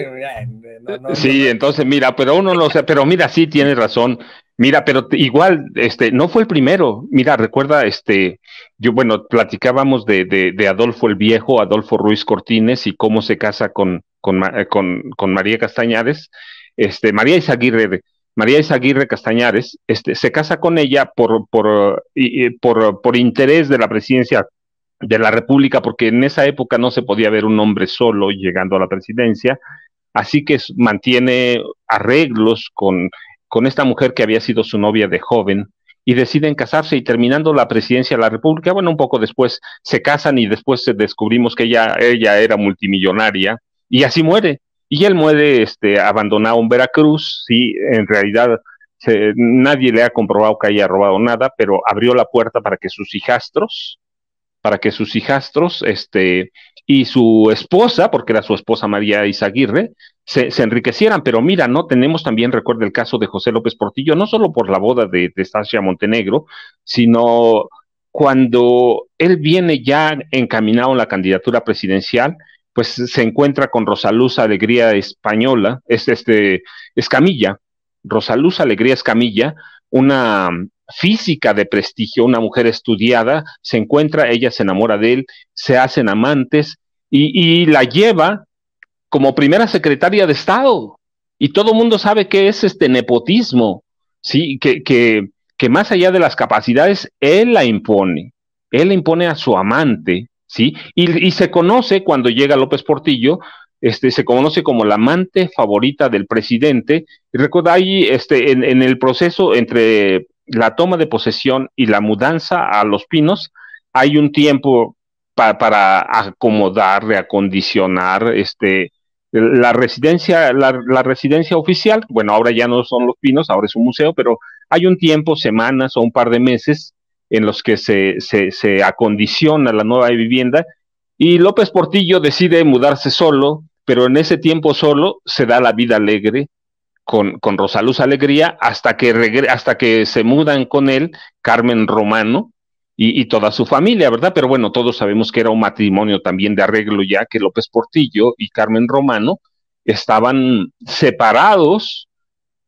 Sí, entonces mira, pero uno no sé, pero mira, sí tienes razón. Mira, pero igual, no fue el primero. Mira, recuerda, bueno, platicábamos de Adolfo el Viejo, Adolfo Ruiz Cortines, y cómo se casa con María Castañares, María Izaguirre Castañares, se casa con ella por interés de la presidencia de la República, porque en esa época no se podía ver un hombre solo llegando a la presidencia, así que mantiene arreglos con esta mujer que había sido su novia de joven, y deciden casarse, y terminando la presidencia de la República, bueno, un poco después se casan, y después descubrimos que ella era multimillonaria, y así muere, y él muere abandonado en Veracruz. Sí, en realidad nadie le ha comprobado que haya robado nada, pero abrió la puerta para que sus hijastros, y su esposa, porque era su esposa María Izaguirre, se enriquecieran. Pero mira, no tenemos también, recuerda el caso de José López Portillo, no solo por la boda de Estacia Montenegro, sino cuando él viene ya encaminado en la candidatura presidencial, pues se encuentra con Rosaluz Alegría Española, Escamilla, Rosaluz Alegría Escamilla, una física de prestigio, una mujer estudiada, se encuentra, ella se enamora de él, se hacen amantes, y la lleva como primera secretaria de Estado, y todo el mundo sabe que es nepotismo, ¿sí? Que más allá de las capacidades, él la impone a su amante, ¿sí? Y se conoce, cuando llega López Portillo, se conoce como la amante favorita del presidente. Y recuerda ahí, en el proceso entre la toma de posesión y la mudanza a Los Pinos, hay un tiempo para acomodar, reacondicionar la residencia oficial. Bueno, ahora ya no son Los Pinos, ahora es un museo, pero hay un tiempo, semanas o un par de meses, en los que se acondiciona la nueva vivienda, y López Portillo decide mudarse solo, pero en ese tiempo solo se da la vida alegre con Rosaluz Alegría, hasta que se mudan con él Carmen Romano y toda su familia, ¿verdad? Pero bueno, todos sabemos que era un matrimonio también de arreglo, ya que López Portillo y Carmen Romano estaban separados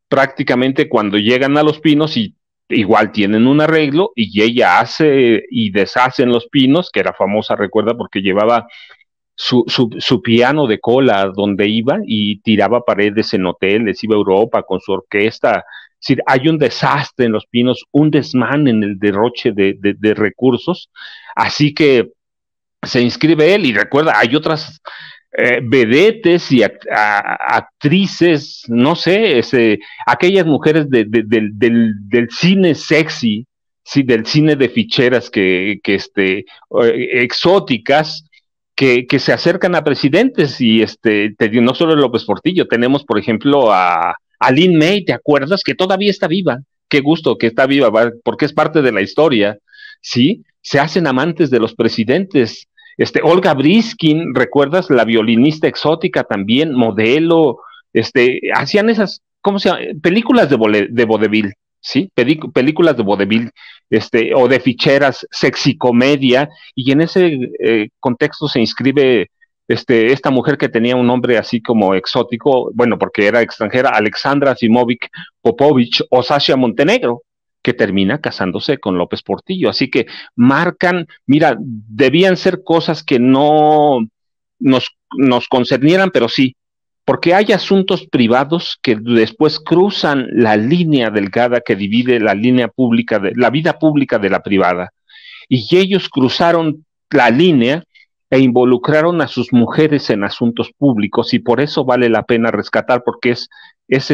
prácticamente cuando llegan a Los Pinos, y igual tienen un arreglo, y ella hace y deshace en Los Pinos, que era famosa, recuerda, porque llevaba su piano de cola donde iba y tiraba paredes en hoteles, iba a Europa con su orquesta. Es decir, hay un desastre en Los Pinos, un desmán en el derroche de recursos, así que se inscribe él, y recuerda, hay otras vedetes y actrices, no sé, aquellas mujeres del cine sexy, sí, del cine de ficheras exóticas, que se acercan a presidentes, y te digo, no solo López Portillo, tenemos por ejemplo a Lin May, ¿te acuerdas? Que todavía está viva, qué gusto que está viva, porque es parte de la historia, ¿sí? Se hacen amantes de los presidentes. Olga Briskin, ¿recuerdas? La violinista exótica también, modelo, hacían esas, ¿cómo se llama? Películas de vodevil, ¿sí? Películas de vodevil, o de ficheras, sexicomedia, y en ese contexto se inscribe esta mujer que tenía un nombre así como exótico, bueno, porque era extranjera, Alexandra Simovic Popovich o Sasha Montenegro, que termina casándose con López Portillo. Así que marcan, mira, debían ser cosas que no nos concernieran, pero sí, porque hay asuntos privados que después cruzan la línea delgada que divide la línea pública, la vida pública de la privada. Y ellos cruzaron la línea e involucraron a sus mujeres en asuntos públicos, y por eso vale la pena rescatar, porque es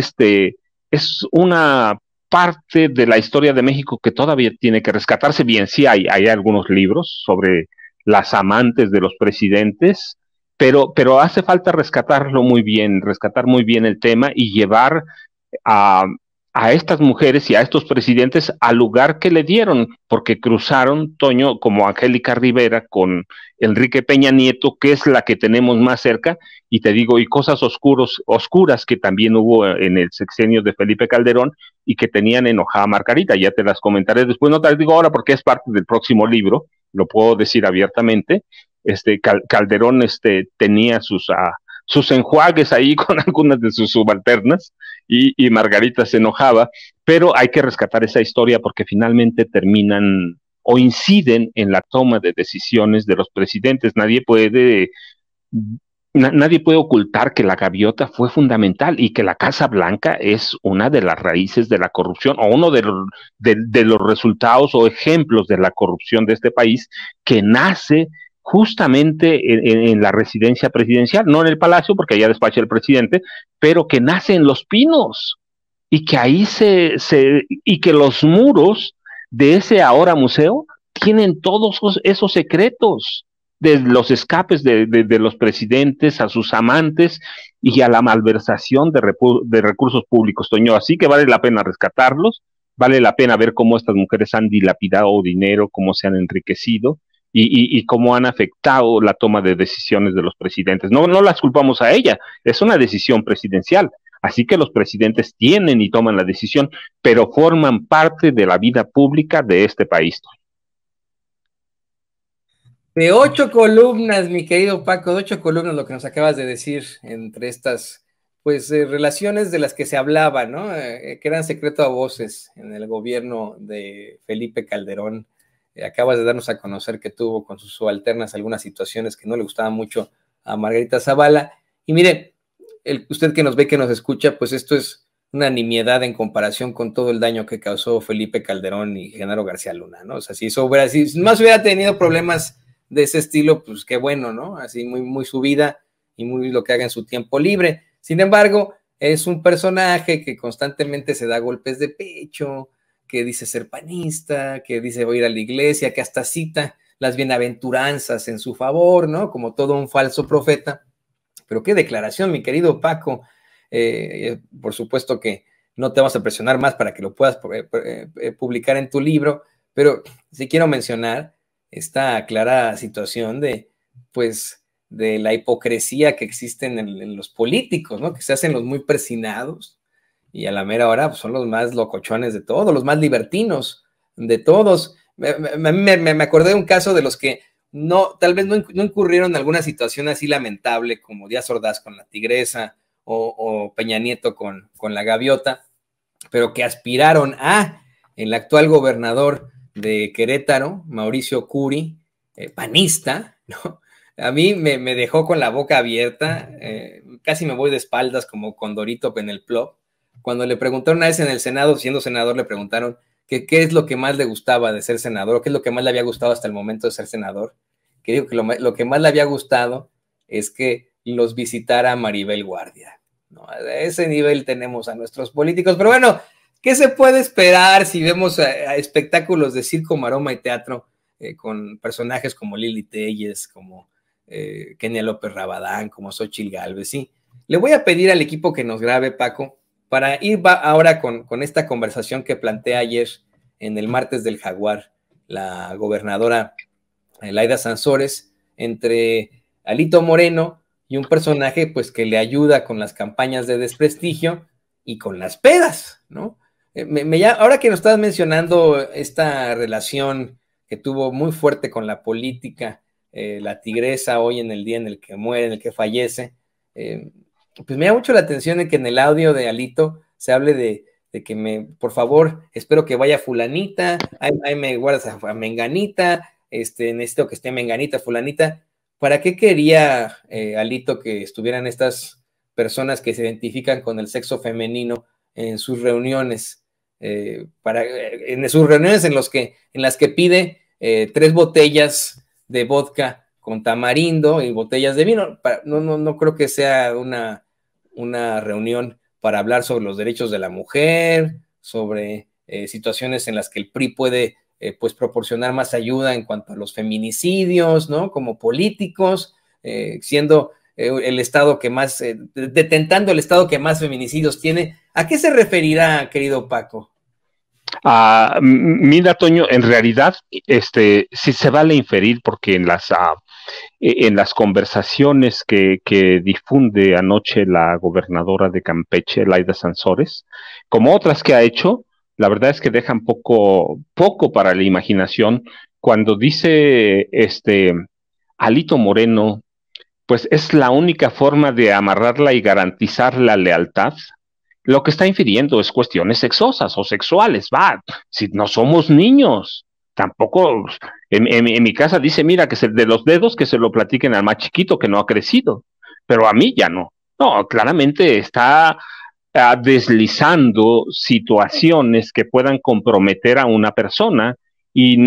una parte de la historia de México que todavía tiene que rescatarse. Bien, sí hay algunos libros sobre las amantes de los presidentes, pero hace falta rescatarlo muy bien, rescatar muy bien el tema y llevar a estas mujeres y a estos presidentes al lugar que le dieron, porque cruzaron, Toño, como Angélica Rivera con Enrique Peña Nieto, que es la que tenemos más cerca, y te digo, y cosas oscuras que también hubo en el sexenio de Felipe Calderón y que tenían enojada a Margarita. Ya te las comentaré después, no te las digo ahora porque es parte del próximo libro, lo puedo decir abiertamente. Calderón tenía sus enjuagues ahí con algunas de sus subalternas, y Margarita se enojaba, pero hay que rescatar esa historia porque finalmente terminan o inciden en la toma de decisiones de los presidentes. Nadie puede ocultar que la gaviota fue fundamental y que la Casa Blanca es una de las raíces de la corrupción, o uno de los resultados o ejemplos de la corrupción de este país, que nace justamente en la residencia presidencial, no en el Palacio, porque allá despacha el presidente, pero que nace en Los Pinos, y que ahí y que los muros de ese ahora museo tienen todos esos secretos, de los escapes de los presidentes a sus amantes y a la malversación de recursos públicos, Toño. Así que vale la pena rescatarlos, vale la pena ver cómo estas mujeres han dilapidado dinero, cómo se han enriquecido, y cómo han afectado la toma de decisiones de los presidentes. No las culpamos a ella, es una decisión presidencial. Así que los presidentes tienen y toman la decisión, pero forman parte de la vida pública de este país. De 8 columnas, mi querido Paco, de 8 columnas lo que nos acabas de decir entre estas, pues, relaciones de las que se hablaba, ¿no? Que eran secreto a voces en el gobierno de Felipe Calderón. Acabas de darnos a conocer que tuvo con sus subalternas algunas situaciones que no le gustaban mucho a Margarita Zavala. Y mire, usted que nos ve, que nos escucha, pues esto es una nimiedad en comparación con todo el daño que causó Felipe Calderón y Genaro García Luna, ¿no? O sea, si más hubiera tenido problemas de ese estilo, pues qué bueno, ¿no? Así muy, muy su vida y muy lo que haga en su tiempo libre. Sin embargo, es un personaje que constantemente se da golpes de pecho, que dice ser panista, que dice voy a ir a la iglesia, que hasta cita las bienaventuranzas en su favor, ¿no? Como todo un falso profeta. Pero qué declaración, mi querido Paco. Por supuesto que no te vamos a presionar más para que lo puedas publicar en tu libro, pero sí quiero mencionar esta clara situación de, pues, de la hipocresía que existe en los políticos, ¿no? Que se hacen los muy persinados y a la mera hora pues, son los más locochones de todos, los más libertinos de todos. Me acordé de un caso de los que tal vez no incurrieron en alguna situación así lamentable como Díaz Ordaz con la Tigresa o Peña Nieto con la Gaviota, pero que aspiraron a el actual gobernador de Querétaro, Mauricio Curi, panista, ¿no? A mí me dejó con la boca abierta, casi me voy de espaldas como Condorito en el plop. Cuando le preguntaron una vez en el Senado, siendo senador, le preguntaron que qué es lo que más le gustaba de ser senador, o qué es lo que más le había gustado hasta el momento de ser senador. Que digo que lo que más le había gustado es que los visitara Maribel Guardia, ¿no? A ese nivel tenemos a nuestros políticos, pero bueno, ¿qué se puede esperar si vemos a espectáculos de circo, maroma y teatro con personajes como Lili Telles, como Kenia López Rabadán, como Xóchitl Gálvez? Sí, le voy a pedir al equipo que nos grabe, Paco, para ir ahora con esta conversación que planteé ayer en el martes del Jaguar, la gobernadora Laida Sansores, entre Alito Moreno y un personaje pues que le ayuda con las campañas de desprestigio y con las pedas, ¿no? Ahora que nos estás mencionando esta relación que tuvo muy fuerte con la política, la Tigresa hoy en el día en el que muere, en el que fallece, pues me da mucho la atención en que en el audio de Alito se hable de que por favor, espero que vaya fulanita, ahí me guardas a menganita, necesito que esté menganita, fulanita. ¿Para qué quería Alito que estuvieran estas personas que se identifican con el sexo femenino en sus reuniones? En sus reuniones en las que pide 3 botellas de vodka con tamarindo y botellas de vino. No creo que sea una reunión para hablar sobre los derechos de la mujer, sobre situaciones en las que el PRI puede pues proporcionar más ayuda en cuanto a los feminicidios, ¿no? Como políticos, siendo el estado que más, detentando el estado que más feminicidios tiene. ¿A qué se referirá, querido Paco? Mira, Toño, en realidad, sí se vale inferir porque en las conversaciones que difunde anoche la gobernadora de Campeche, Laida Sansores, como otras que ha hecho, la verdad es que dejan poco para la imaginación. Cuando dice Alito Moreno, pues es la única forma de amarrarla y garantizar la lealtad. Lo que está infiriendo es cuestiones sexosas o sexuales, va, si no somos niños, tampoco, en mi casa dice, mira, que de los dedos que se lo platiquen al más chiquito que no ha crecido, pero a mí ya no. No, claramente está deslizando situaciones que puedan comprometer a una persona y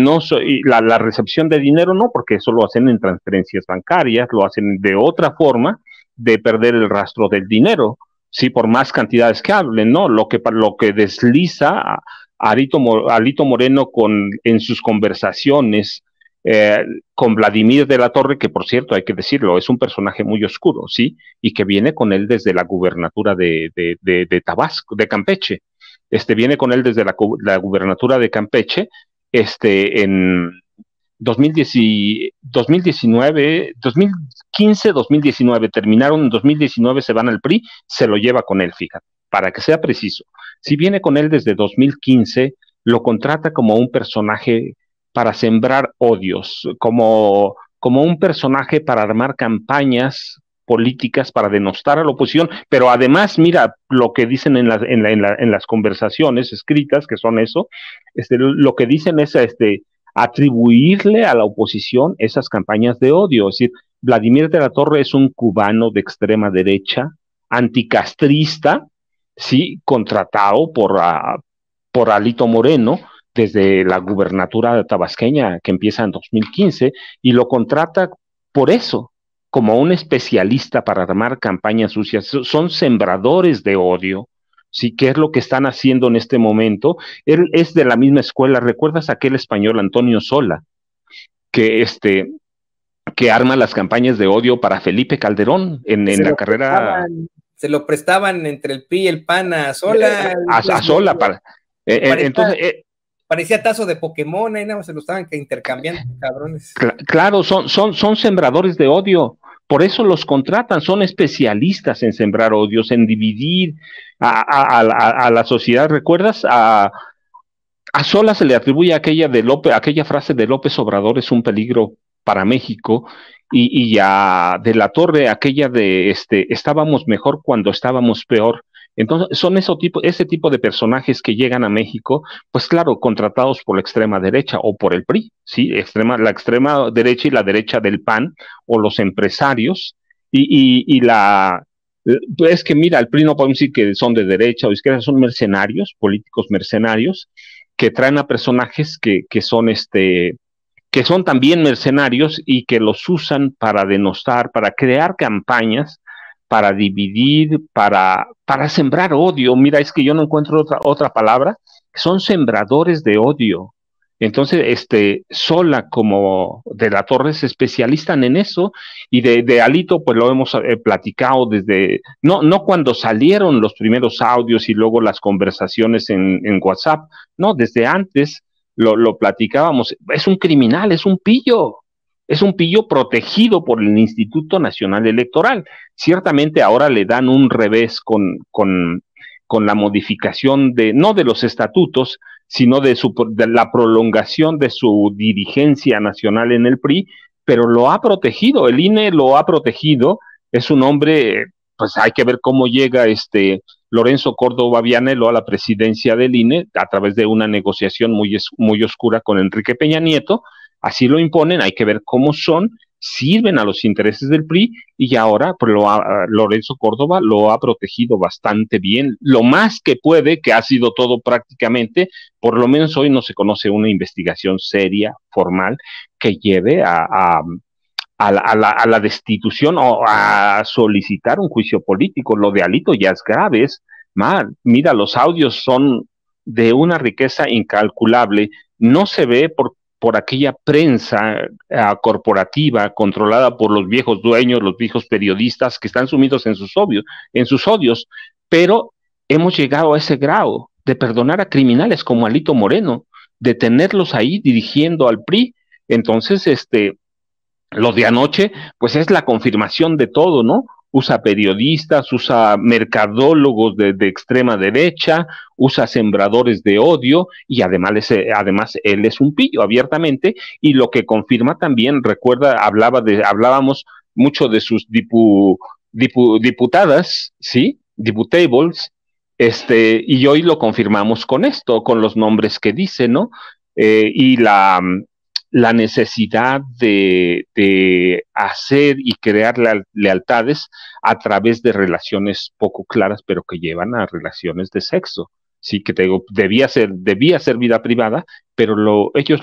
la recepción de dinero no, porque eso lo hacen en transferencias bancarias, lo hacen de otra forma de perder el rastro del dinero. Sí, por más cantidades que hablen, ¿no? Lo que desliza a Alito Moreno en sus conversaciones con Vladimir de la Torre, que por cierto, hay que decirlo, es un personaje muy oscuro, ¿sí? Y que viene con él desde la gubernatura de Tabasco, de Campeche. Viene con él desde la gubernatura de Campeche, en 2019, 2015, 2019, terminaron en 2019, se van al PRI, se lo lleva con él, fíjate, para que sea preciso. Si viene con él desde 2015, lo contrata como un personaje para sembrar odios, como un personaje para armar campañas políticas para denostar a la oposición, pero además, mira, lo que dicen en las conversaciones escritas, que son eso, lo que dicen es atribuirle a la oposición esas campañas de odio. Es decir, Vladimir de la Torre es un cubano de extrema derecha, anticastrista, sí, contratado por Alito Moreno desde la gubernatura tabasqueña que empieza en 2015, y lo contrata por eso, como un especialista para armar campañas sucias. Son sembradores de odio. Sí, ¿qué es lo que están haciendo en este momento? Él es de la misma escuela. ¿Recuerdas aquel español Antonio Sola? que arma las campañas de odio para Felipe Calderón en la carrera. Se lo prestaban entre el PRI y el PAN a Sola. A Sola, entonces... Parecía tazo de Pokémon, ahí nada más se lo estaban intercambiando, cabrones. Claro, son sembradores de odio. Por eso los contratan, son especialistas en sembrar odios, en dividir a la sociedad. ¿Recuerdas? A Sola se le atribuye aquella frase de López Obrador es un peligro para México, y a De la Torre aquella de estábamos mejor cuando estábamos peor. Entonces son ese tipo de personajes que llegan a México, pues claro, contratados por la extrema derecha o por el PRI, ¿sí? La extrema derecha y la derecha del PAN, o los empresarios, es que mira, el PRI no podemos decir que son de derecha o izquierda, son mercenarios, políticos mercenarios, que traen a personajes que son también mercenarios y que los usan para denostar, para crear campañas, para dividir, para sembrar odio. Mira, es que yo no encuentro otra palabra. Son sembradores de odio. Entonces, Sola como De la Torre se especializan en eso, y de Alito, pues lo hemos platicado desde, no cuando salieron los primeros audios y luego las conversaciones en WhatsApp, no, desde antes lo platicábamos. Es un criminal, es un pillo protegido por el Instituto Nacional Electoral. Ciertamente ahora le dan un revés con la modificación no de los estatutos, sino de la prolongación de su dirigencia nacional en el PRI, pero lo ha protegido, el INE lo ha protegido. Es un hombre, pues hay que ver cómo llega Lorenzo Córdoba Vianello a la presidencia del INE a través de una negociación muy oscura con Enrique Peña Nieto. Así lo imponen, hay que ver cómo sirven a los intereses del PRI, y ahora pues, Lorenzo Córdoba lo ha protegido bastante bien, lo más que puede, que ha sido todo prácticamente. Por lo menos hoy no se conoce una investigación seria, formal, que lleve a la destitución o a solicitar un juicio político. Lo de Alito ya es grave, mira, los audios son de una riqueza incalculable, no se ve por aquella prensa corporativa controlada por los viejos dueños, los viejos periodistas que están sumidos en sus odios, pero hemos llegado a ese grado de perdonar a criminales como Alito Moreno, de tenerlos ahí dirigiendo al PRI. Entonces, lo de anoche, pues es la confirmación de todo, ¿no? Usa periodistas, usa mercadólogos de extrema derecha, usa sembradores de odio, y además él es un pillo abiertamente, y lo que confirma también, recuerda, hablábamos mucho de sus diputadas, ¿sí? Diputables, y hoy lo confirmamos con esto, con los nombres que dice, ¿no? Y la necesidad de hacer y crear lealtades a través de relaciones poco claras, pero que llevan a relaciones de sexo. Sí, que te digo, debía ser vida privada, pero ellos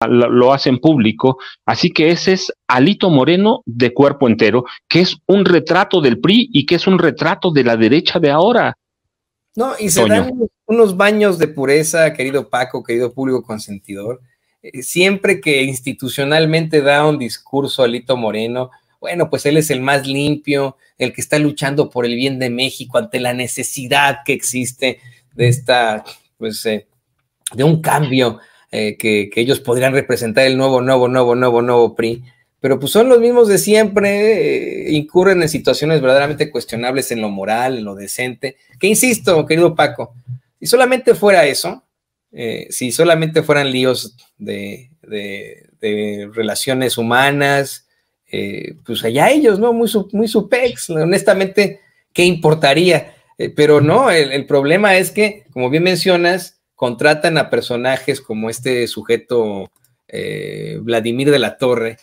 lo hacen público. Así que ese es Alito Moreno de cuerpo entero, que es un retrato del PRI y que es un retrato de la derecha de ahora. No, y se dan unos baños de pureza, querido Paco, querido público consentidor. Siempre que institucionalmente da un discurso Alito Moreno, bueno, pues él es el más limpio, el que está luchando por el bien de México ante la necesidad que existe de de un cambio que ellos podrían representar el nuevo PRI, pero pues son los mismos de siempre, incurren en situaciones verdaderamente cuestionables en lo moral, en lo decente, que insisto, querido Paco, si solamente fuera eso, si solamente fueran líos de relaciones humanas, pues allá ellos, ¿no? Muy supex, honestamente, ¿qué importaría? Pero no, el problema es que, como bien mencionas, contratan a personajes como este sujeto Vladimir de la Torre,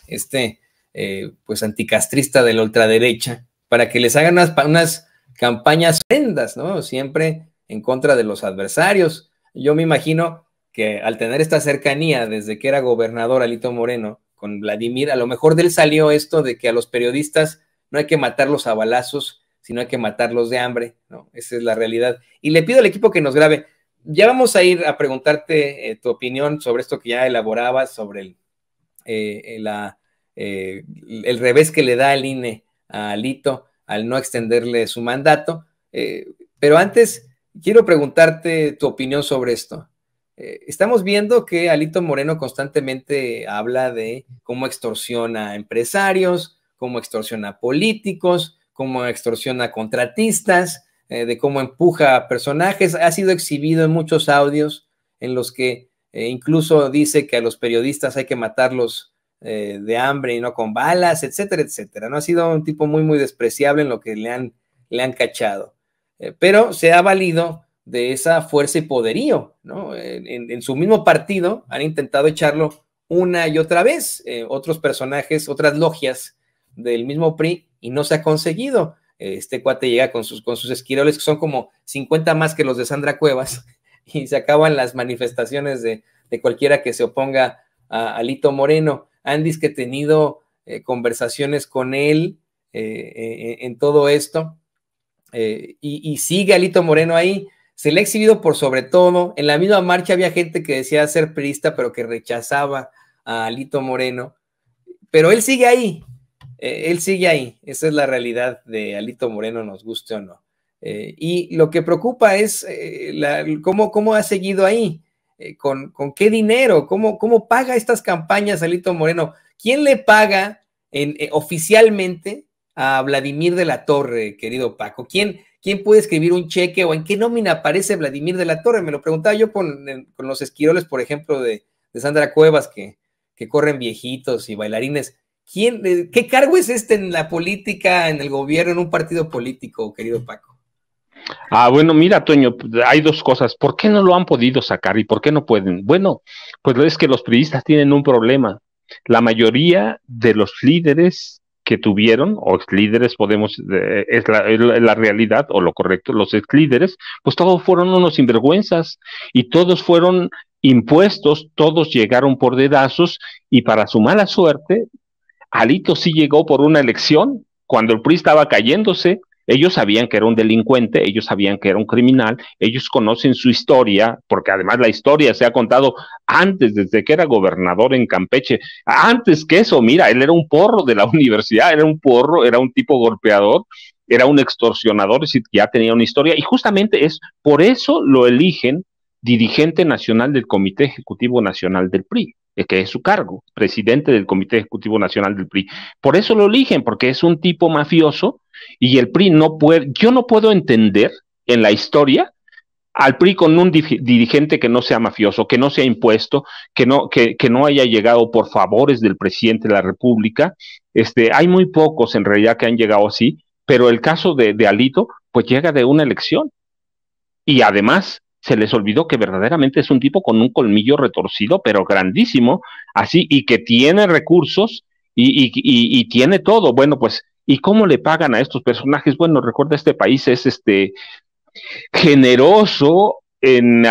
pues anticastrista de la ultraderecha, para que les hagan unas campañas horrendas, ¿no? Siempre en contra de los adversarios. Yo me imagino que al tener esta cercanía desde que era gobernador Alito Moreno con Vladimir, a lo mejor de él salió esto de que a los periodistas no hay que matarlos a balazos, sino hay que matarlos de hambre, ¿no? Esa es la realidad. Y le pido al equipo que nos grabe. Ya vamos a ir a preguntarte tu opinión sobre esto que ya elaborabas, sobre el revés que le da el INE a Alito al no extenderle su mandato. Pero antes, quiero preguntarte tu opinión sobre esto. Estamos viendo que Alito Moreno constantemente habla de cómo extorsiona a empresarios, cómo extorsiona a políticos, cómo extorsiona a contratistas, de cómo empuja a personajes. Ha sido exhibido en muchos audios en los que incluso dice que a los periodistas hay que matarlos de hambre y no con balas, etcétera, etcétera. ¿No? Ha sido un tipo muy, muy despreciable en lo que le han cachado. Pero se ha valido de esa fuerza y poderío, ¿no? En su mismo partido han intentado echarlo una y otra vez, otros personajes, otras logias del mismo PRI, y no se ha conseguido. Este cuate llega con sus esquiroles, que son como 50 más que los de Sandra Cuevas, y se acaban las manifestaciones de cualquiera que se oponga a Alito Moreno. Han que tenido conversaciones con él en todo esto, y sigue Alito Moreno ahí. Se le ha exhibido por sobre todo. En la misma marcha había gente que decía ser priista, pero que rechazaba a Alito Moreno. Pero él sigue ahí. Él sigue ahí. Esa es la realidad de Alito Moreno, nos guste o no. Y lo que preocupa es cómo ha seguido ahí. ¿Con qué dinero? ¿Cómo paga estas campañas Alito Moreno? ¿Quién le paga oficialmente a Vladimir de la Torre, querido Paco? ¿Quién puede escribir un cheque o en qué nómina aparece Vladimir de la Torre? Me lo preguntaba yo con los esquiroles, por ejemplo, de Sandra Cuevas, que corren viejitos y bailarines. ¿Qué cargo es este en la política, en el gobierno, en un partido político, querido Paco? Bueno, mira, Toño, hay dos cosas. ¿Por qué no lo han podido sacar y por qué no pueden? Bueno, pues es que los priistas tienen un problema. La mayoría de los líderes que tuvieron, o exlíderes, es la realidad, o lo correcto, los exlíderes, pues todos fueron unos sinvergüenzas y todos fueron impuestos, todos llegaron por dedazos, y para su mala suerte, Alito sí llegó por una elección cuando el PRI estaba cayéndose. Ellos sabían que era un delincuente, ellos sabían que era un criminal, ellos conocen su historia, porque además la historia se ha contado antes, desde que era gobernador en Campeche. Antes que eso, mira, él era un porro de la universidad, era un porro, era un tipo golpeador, era un extorsionador, es decir, ya tenía una historia, y justamente es por eso lo eligen dirigente nacional del Comité Ejecutivo Nacional del PRI, que es su cargo, presidente del Comité Ejecutivo Nacional del PRI. Por eso lo eligen, porque es un tipo mafioso, y el PRI no puede, yo no puedo entender en la historia al PRI con un dirigente que no sea mafioso, que no sea impuesto, que no haya llegado por favores del presidente de la República. Hay muy pocos en realidad que han llegado así, pero el caso de Alito, pues llega de una elección, y además se les olvidó que verdaderamente es un tipo con un colmillo retorcido, pero grandísimo, así, y que tiene recursos y tiene todo. Bueno, pues, ¿y cómo le pagan a estos personajes? Bueno, recuerda, este país es generoso en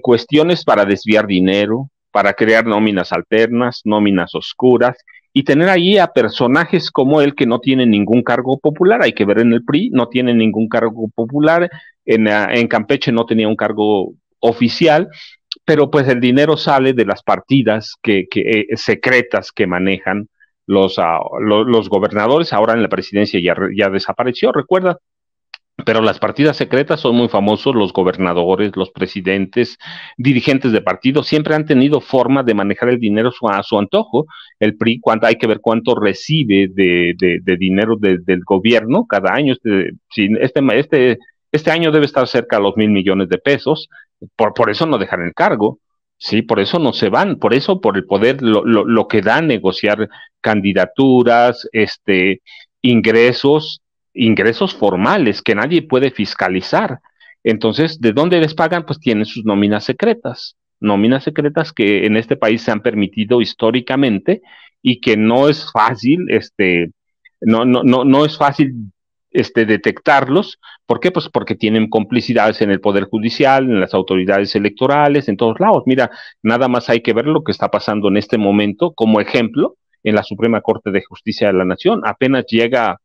cuestiones para desviar dinero, para crear nóminas alternas, nóminas oscuras, y tener ahí a personajes como él que no tienen ningún cargo popular. Hay que ver en el PRI, no tiene ningún cargo popular, en Campeche no tenía un cargo oficial, pero pues el dinero sale de las partidas secretas que manejan los gobernadores. Ahora en la presidencia ya desapareció, recuerda. Pero las partidas secretas son muy famosos. Los gobernadores, los presidentes, dirigentes de partidos siempre han tenido forma de manejar el dinero a su antojo. El PRI, hay que ver cuánto recibe de dinero del gobierno cada año. Este año debe estar cerca de los 1,000 millones de pesos. Por eso no dejan el cargo. Sí, por eso no se van, por eso, por el poder, lo que da negociar candidaturas, ingresos formales que nadie puede fiscalizar. Entonces, ¿de dónde les pagan? Pues tienen sus nóminas secretas que en este país se han permitido históricamente, y que no es fácil, no es fácil detectarlos. ¿Por qué? Pues porque tienen complicidades en el Poder Judicial, en las autoridades electorales, en todos lados. Mira, nada más hay que ver lo que está pasando en este momento como ejemplo en la Suprema Corte de Justicia de la Nación. Apenas llega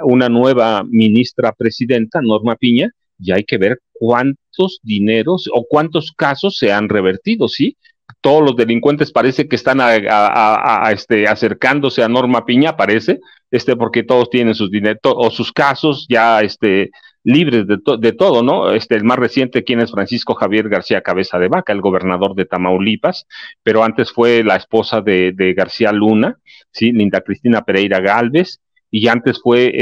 una nueva ministra presidenta, Norma Piña, y hay que ver cuántos dineros o cuántos casos se han revertido, ¿sí? todos los delincuentes parece que están acercándose a Norma Piña, parece, porque todos tienen sus dinero o sus casos ya libres de todo, ¿no? El más reciente, quien es Francisco Javier García Cabeza de Vaca, el gobernador de Tamaulipas, pero antes fue la esposa de García Luna, ¿sí? Linda Cristina Pereira Gálvez, y antes fue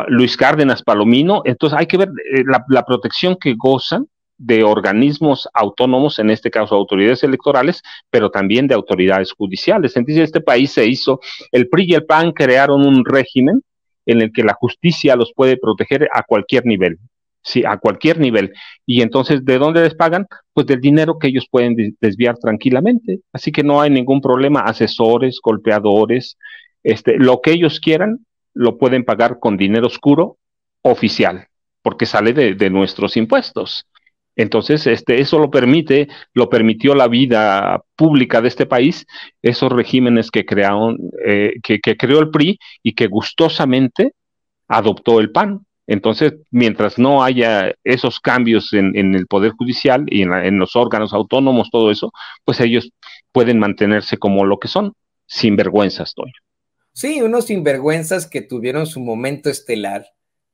Luis Cárdenas Palomino. Entonces hay que ver la protección que gozan de organismos autónomos, en este caso autoridades electorales, pero también de autoridades judiciales. Entonces este país el PRI y el PAN crearon un régimen en el que la justicia los puede proteger a cualquier nivel, sí, a cualquier nivel. Y entonces, ¿de dónde les pagan? Pues del dinero que ellos pueden desviar tranquilamente. Así que no hay ningún problema. Asesores, golpeadores, lo que ellos quieran, lo pueden pagar con dinero oscuro oficial, porque sale de nuestros impuestos. Entonces, eso lo permitió la vida pública de este país, esos regímenes que creó el PRI y que gustosamente adoptó el PAN. Entonces, mientras no haya esos cambios en el Poder Judicial y en los órganos autónomos, todo eso, pues ellos pueden mantenerse como lo que son, sinvergüenzas, Toño. Sí, unos sinvergüenzas que tuvieron su momento estelar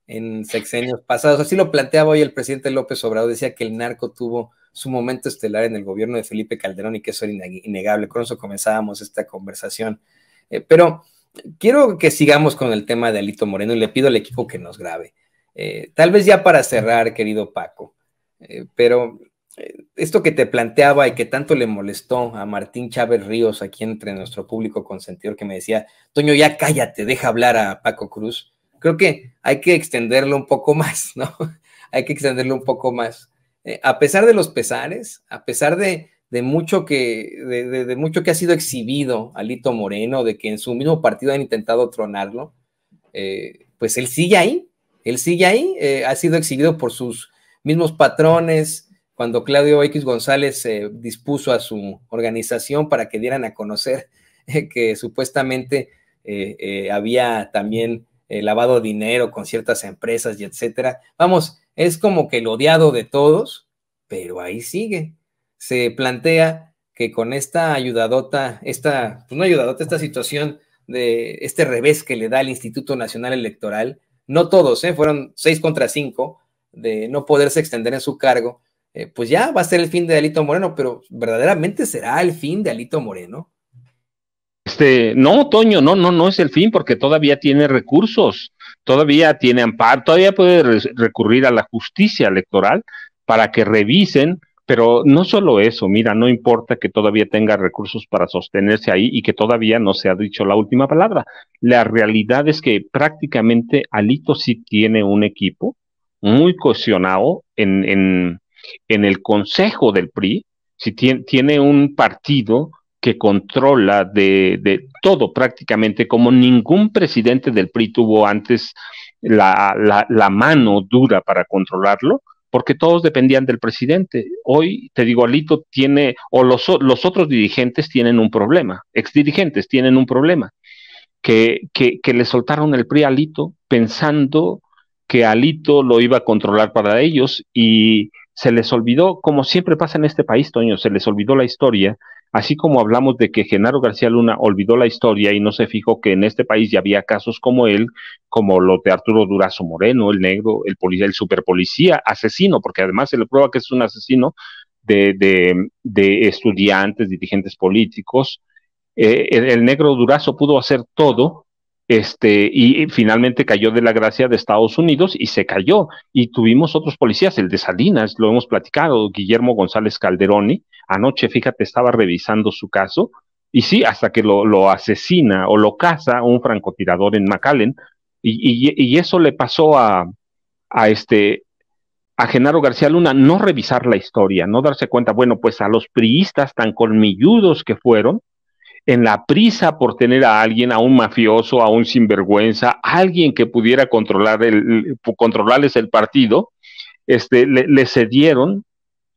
en sexenios pasados. Así lo planteaba hoy el presidente López Obrador, decía que el narco tuvo su momento estelar en el gobierno de Felipe Calderón y que eso era innegable. Con eso comenzábamos esta conversación. Pero quiero que sigamos con el tema de Alito Moreno y le pido al equipo que nos grabe. Tal vez ya para cerrar, querido Paco, pero esto que te planteaba y que tanto le molestó a Martín Chávez Ríos, aquí entre nuestro público consentidor, que me decía, Toño, ya cállate, deja hablar a Paco Cruz. Creo que hay que extenderlo un poco más, ¿no? Hay que extenderlo un poco más. A pesar de los pesares, a pesar de mucho que ha sido exhibido Alito Moreno, de que en su mismo partido han intentado tronarlo, pues él sigue ahí, ha sido exhibido por sus mismos patrones. Cuando Claudio X González dispuso a su organización para que dieran a conocer que supuestamente había también lavado dinero con ciertas empresas y etcétera. Vamos, es como que el odiado de todos, pero ahí sigue. Se plantea que con esta ayudadota, esta situación de este revés que le da el Instituto Nacional Electoral, no todos, fueron 6 contra 5, de no poderse extender en su cargo, pues ya va a ser el fin de Alito Moreno, pero ¿verdaderamente será el fin de Alito Moreno? No, Toño, no es el fin, porque todavía tiene recursos, todavía tiene amparo, todavía puede recurrir a la justicia electoral para que revisen, pero no solo eso, mira, no importa que todavía tenga recursos para sostenerse ahí y que todavía no se ha dicho la última palabra. La realidad es que prácticamente Alito sí tiene un equipo muy cohesionado en el consejo del PRI, sí tiene un partido que controla de todo prácticamente, como ningún presidente del PRI tuvo antes la mano dura para controlarlo, porque todos dependían del presidente. Hoy, te digo, Alito tiene, o los otros dirigentes tienen un problema, exdirigentes tienen un problema, que le soltaron el PRI a Alito pensando que Alito lo iba a controlar para ellos y se les olvidó, como siempre pasa en este país, Toño, se les olvidó la historia. Así como hablamos de que Genaro García Luna olvidó la historia y no se fijó que en este país ya había casos como él, como los de Arturo Durazo Moreno, el negro, el policía, el superpolicía, asesino, porque además se le prueba que es un asesino de estudiantes, dirigentes políticos. El negro Durazo pudo hacer todo, y finalmente cayó de la gracia de Estados Unidos y se cayó. Y tuvimos otros policías, el de Salinas, lo hemos platicado, Guillermo González Calderoni. Anoche, fíjate, estaba revisando su caso, y sí, hasta que lo asesina o lo caza un francotirador en McAllen, y eso le pasó a Genaro García Luna, no revisar la historia, no darse cuenta, bueno, pues a los priistas tan colmilludos que fueron, en la prisa por tener a alguien, a un mafioso, a un sinvergüenza, a alguien que pudiera controlarles el partido, le cedieron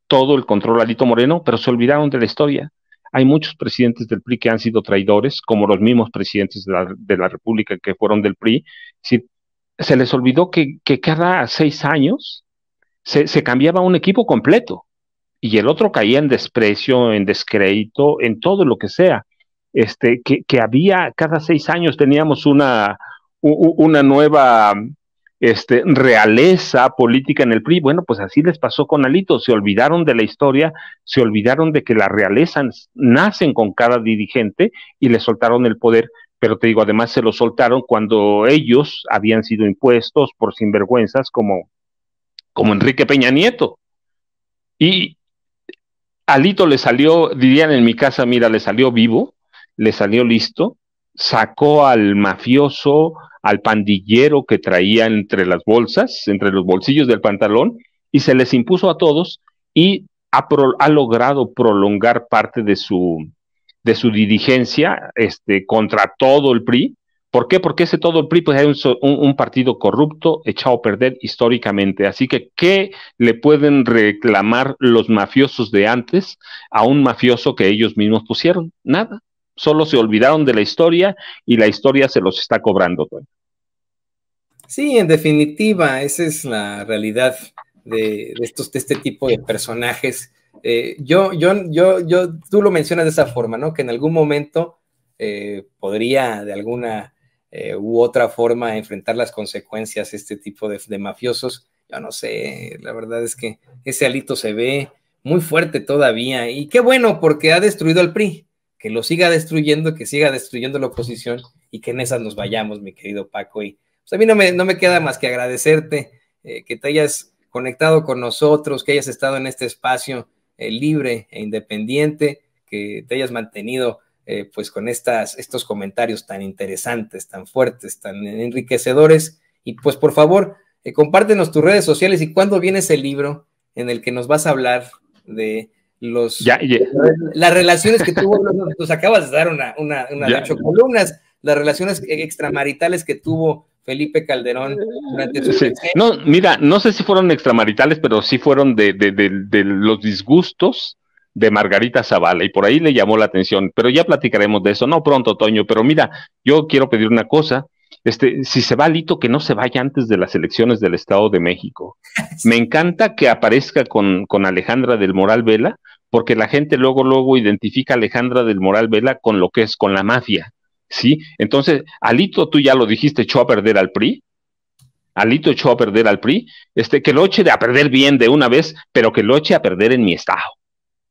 todo el control a Alito Moreno, pero se olvidaron de la historia. Hay muchos presidentes del PRI que han sido traidores, como los mismos presidentes de la República que fueron del PRI. Se les olvidó que cada 6 años se cambiaba un equipo completo. y el otro caía en desprecio, en descrédito, en todo lo que sea. Que había, cada 6 años teníamos una nueva realeza política en el PRI. Bueno, pues así les pasó con Alito, se olvidaron de la historia, se olvidaron de que las realezas nacen con cada dirigente y le soltaron el poder, pero te digo, además se lo soltaron cuando ellos habían sido impuestos por sinvergüenzas como Enrique Peña Nieto. Y Alito le salió, dirían en mi casa, mira, le salió vivo, le salió listo, sacó al mafioso, al pandillero que traía entre las bolsas, entre los bolsillos del pantalón, y se les impuso a todos y ha logrado prolongar parte de su dirigencia contra todo el PRI. ¿Por qué? Porque ese todo el PRI pues, es un partido corrupto, echado a perder históricamente. Así que, ¿qué le pueden reclamar los mafiosos de antes a un mafioso que ellos mismos pusieron? Nada. Solo se olvidaron de la historia y la historia se los está cobrando. Sí, en definitiva, esa es la realidad de este tipo de personajes. Tú lo mencionas de esa forma, ¿no? Que en algún momento podría de alguna u otra forma enfrentar las consecuencias este tipo de mafiosos. Yo no sé, la verdad es que ese Alito se ve muy fuerte todavía y qué bueno porque ha destruido al PRI. Que lo siga destruyendo, que siga destruyendo la oposición y que en esas nos vayamos, mi querido Paco. Y pues a mí no me queda más que agradecerte que te hayas conectado con nosotros, que hayas estado en este espacio libre e independiente, que te hayas mantenido pues con estos comentarios tan interesantes, tan fuertes, tan enriquecedores. Y pues por favor, compártenos tus redes sociales y cuándo viene ese libro en el que nos vas a hablar de las relaciones que tuvo, nos acabas de dar una de 8 columnas, las relaciones extramaritales que tuvo Felipe Calderón durante su No, mira, no sé si fueron extramaritales, pero sí fueron de los disgustos de Margarita Zavala, y por ahí le llamó la atención, pero ya platicaremos de eso, no pronto, Toño, pero mira, yo quiero pedir una cosa. Si se va Alito, que no se vaya antes de las elecciones del Estado de México. Me encanta que aparezca con Alejandra del Moral Vela, porque la gente luego identifica a Alejandra del Moral Vela con lo que es, con la mafia, ¿sí? Entonces, Alito, tú ya lo dijiste, echó a perder al PRI. Alito echó a perder al PRI, que lo eche a perder bien de una vez, pero que lo eche a perder en mi estado.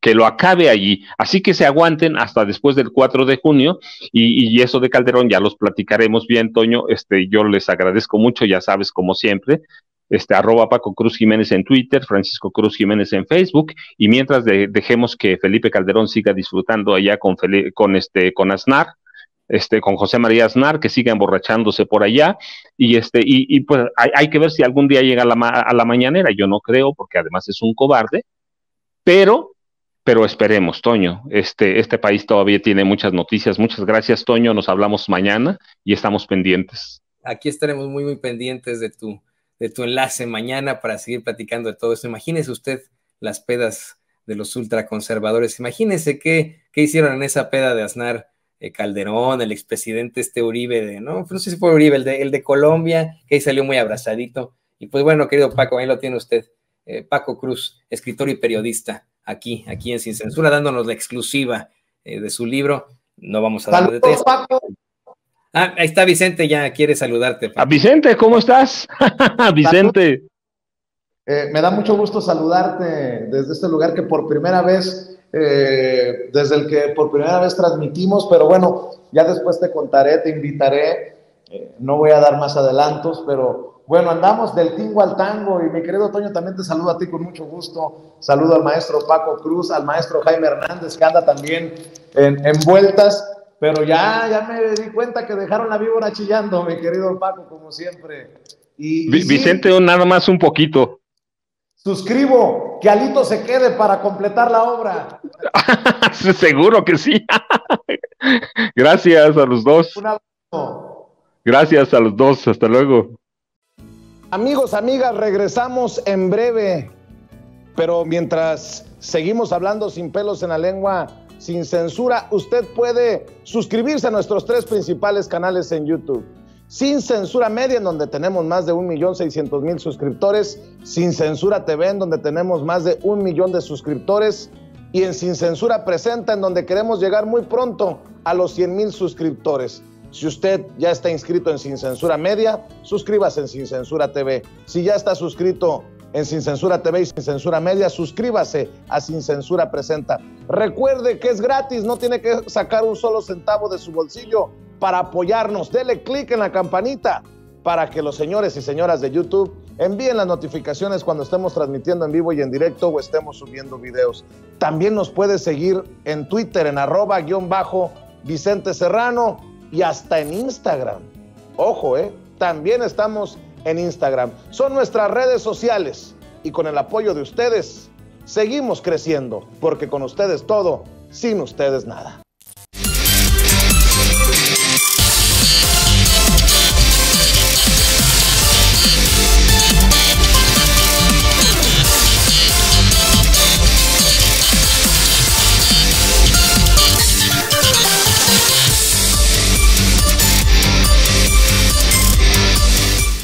Que lo acabe allí, así que se aguanten hasta después del 4 de junio, y eso de Calderón ya los platicaremos bien, Toño. Yo les agradezco mucho, ya sabes, como siempre, @ Paco Cruz Jiménez en Twitter, Francisco Cruz Jiménez en Facebook, y mientras dejemos que Felipe Calderón siga disfrutando allá con Aznar, con José María Aznar, que siga emborrachándose por allá, y pues hay que ver si algún día llega a la mañanera. Yo no creo, porque además es un cobarde, pero esperemos, Toño. Este país todavía tiene muchas noticias. Muchas gracias, Toño. Nos hablamos mañana y estamos pendientes. Aquí estaremos muy, muy pendientes de tu enlace mañana para seguir platicando de todo esto. Imagínese usted las pedas de los ultraconservadores. Imagínese qué hicieron en esa peda de Aznar, Calderón, el expresidente Uribe, no sé si fue Uribe, el de Colombia, que ahí salió muy abrazadito. Y pues bueno, querido Paco, ahí lo tiene usted. Paco Cruz, escritor y periodista, aquí en Sin Censura, dándonos la exclusiva de su libro. No vamos a dar detalles. Paco. Ahí está Vicente, ya quiere saludarte, Paco. Vicente, ¿cómo estás? Vicente. Me da mucho gusto saludarte desde este lugar que por primera vez, desde el que por primera vez transmitimos, pero bueno, ya después te contaré, te invitaré, no voy a dar más adelantos, pero bueno, andamos del tingo al tango, y mi querido Toño, también te saludo a ti con mucho gusto. Saludo al maestro Paco Cruz, al maestro Jaime Hernández, que anda también en vueltas, pero ya me di cuenta que dejaron la víbora chillando, mi querido Paco, como siempre. Y Vicente, sí, nada más un poquito. Suscribo, que Alito se quede para completar la obra. Seguro que sí. Gracias a los dos. Un abrazo. Gracias a los dos, hasta luego. Amigos, amigas, regresamos en breve, pero mientras seguimos hablando sin pelos en la lengua, sin censura, usted puede suscribirse a nuestros 3 principales canales en YouTube. Sin Censura Media, en donde tenemos más de 1.600.000 suscriptores, Sin Censura TV, en donde tenemos más de 1 millón de suscriptores, y en Sin Censura Presenta, en donde queremos llegar muy pronto a los 100,000 suscriptores. Si usted ya está inscrito en Sin Censura Media, suscríbase en Sin Censura TV. Si ya está suscrito en Sin Censura TV y Sin Censura Media, suscríbase a Sin Censura Presenta. Recuerde que es gratis, no tiene que sacar un solo centavo de su bolsillo para apoyarnos. Dele clic en la campanita para que los señores y señoras de YouTube envíen las notificaciones cuando estemos transmitiendo en vivo y en directo o estemos subiendo videos. También nos puede seguir en Twitter en @Vicente Serrano y hasta en Instagram. Ojo, también estamos en Instagram. Son nuestras redes sociales y con el apoyo de ustedes seguimos creciendo, porque con ustedes todo, sin ustedes nada.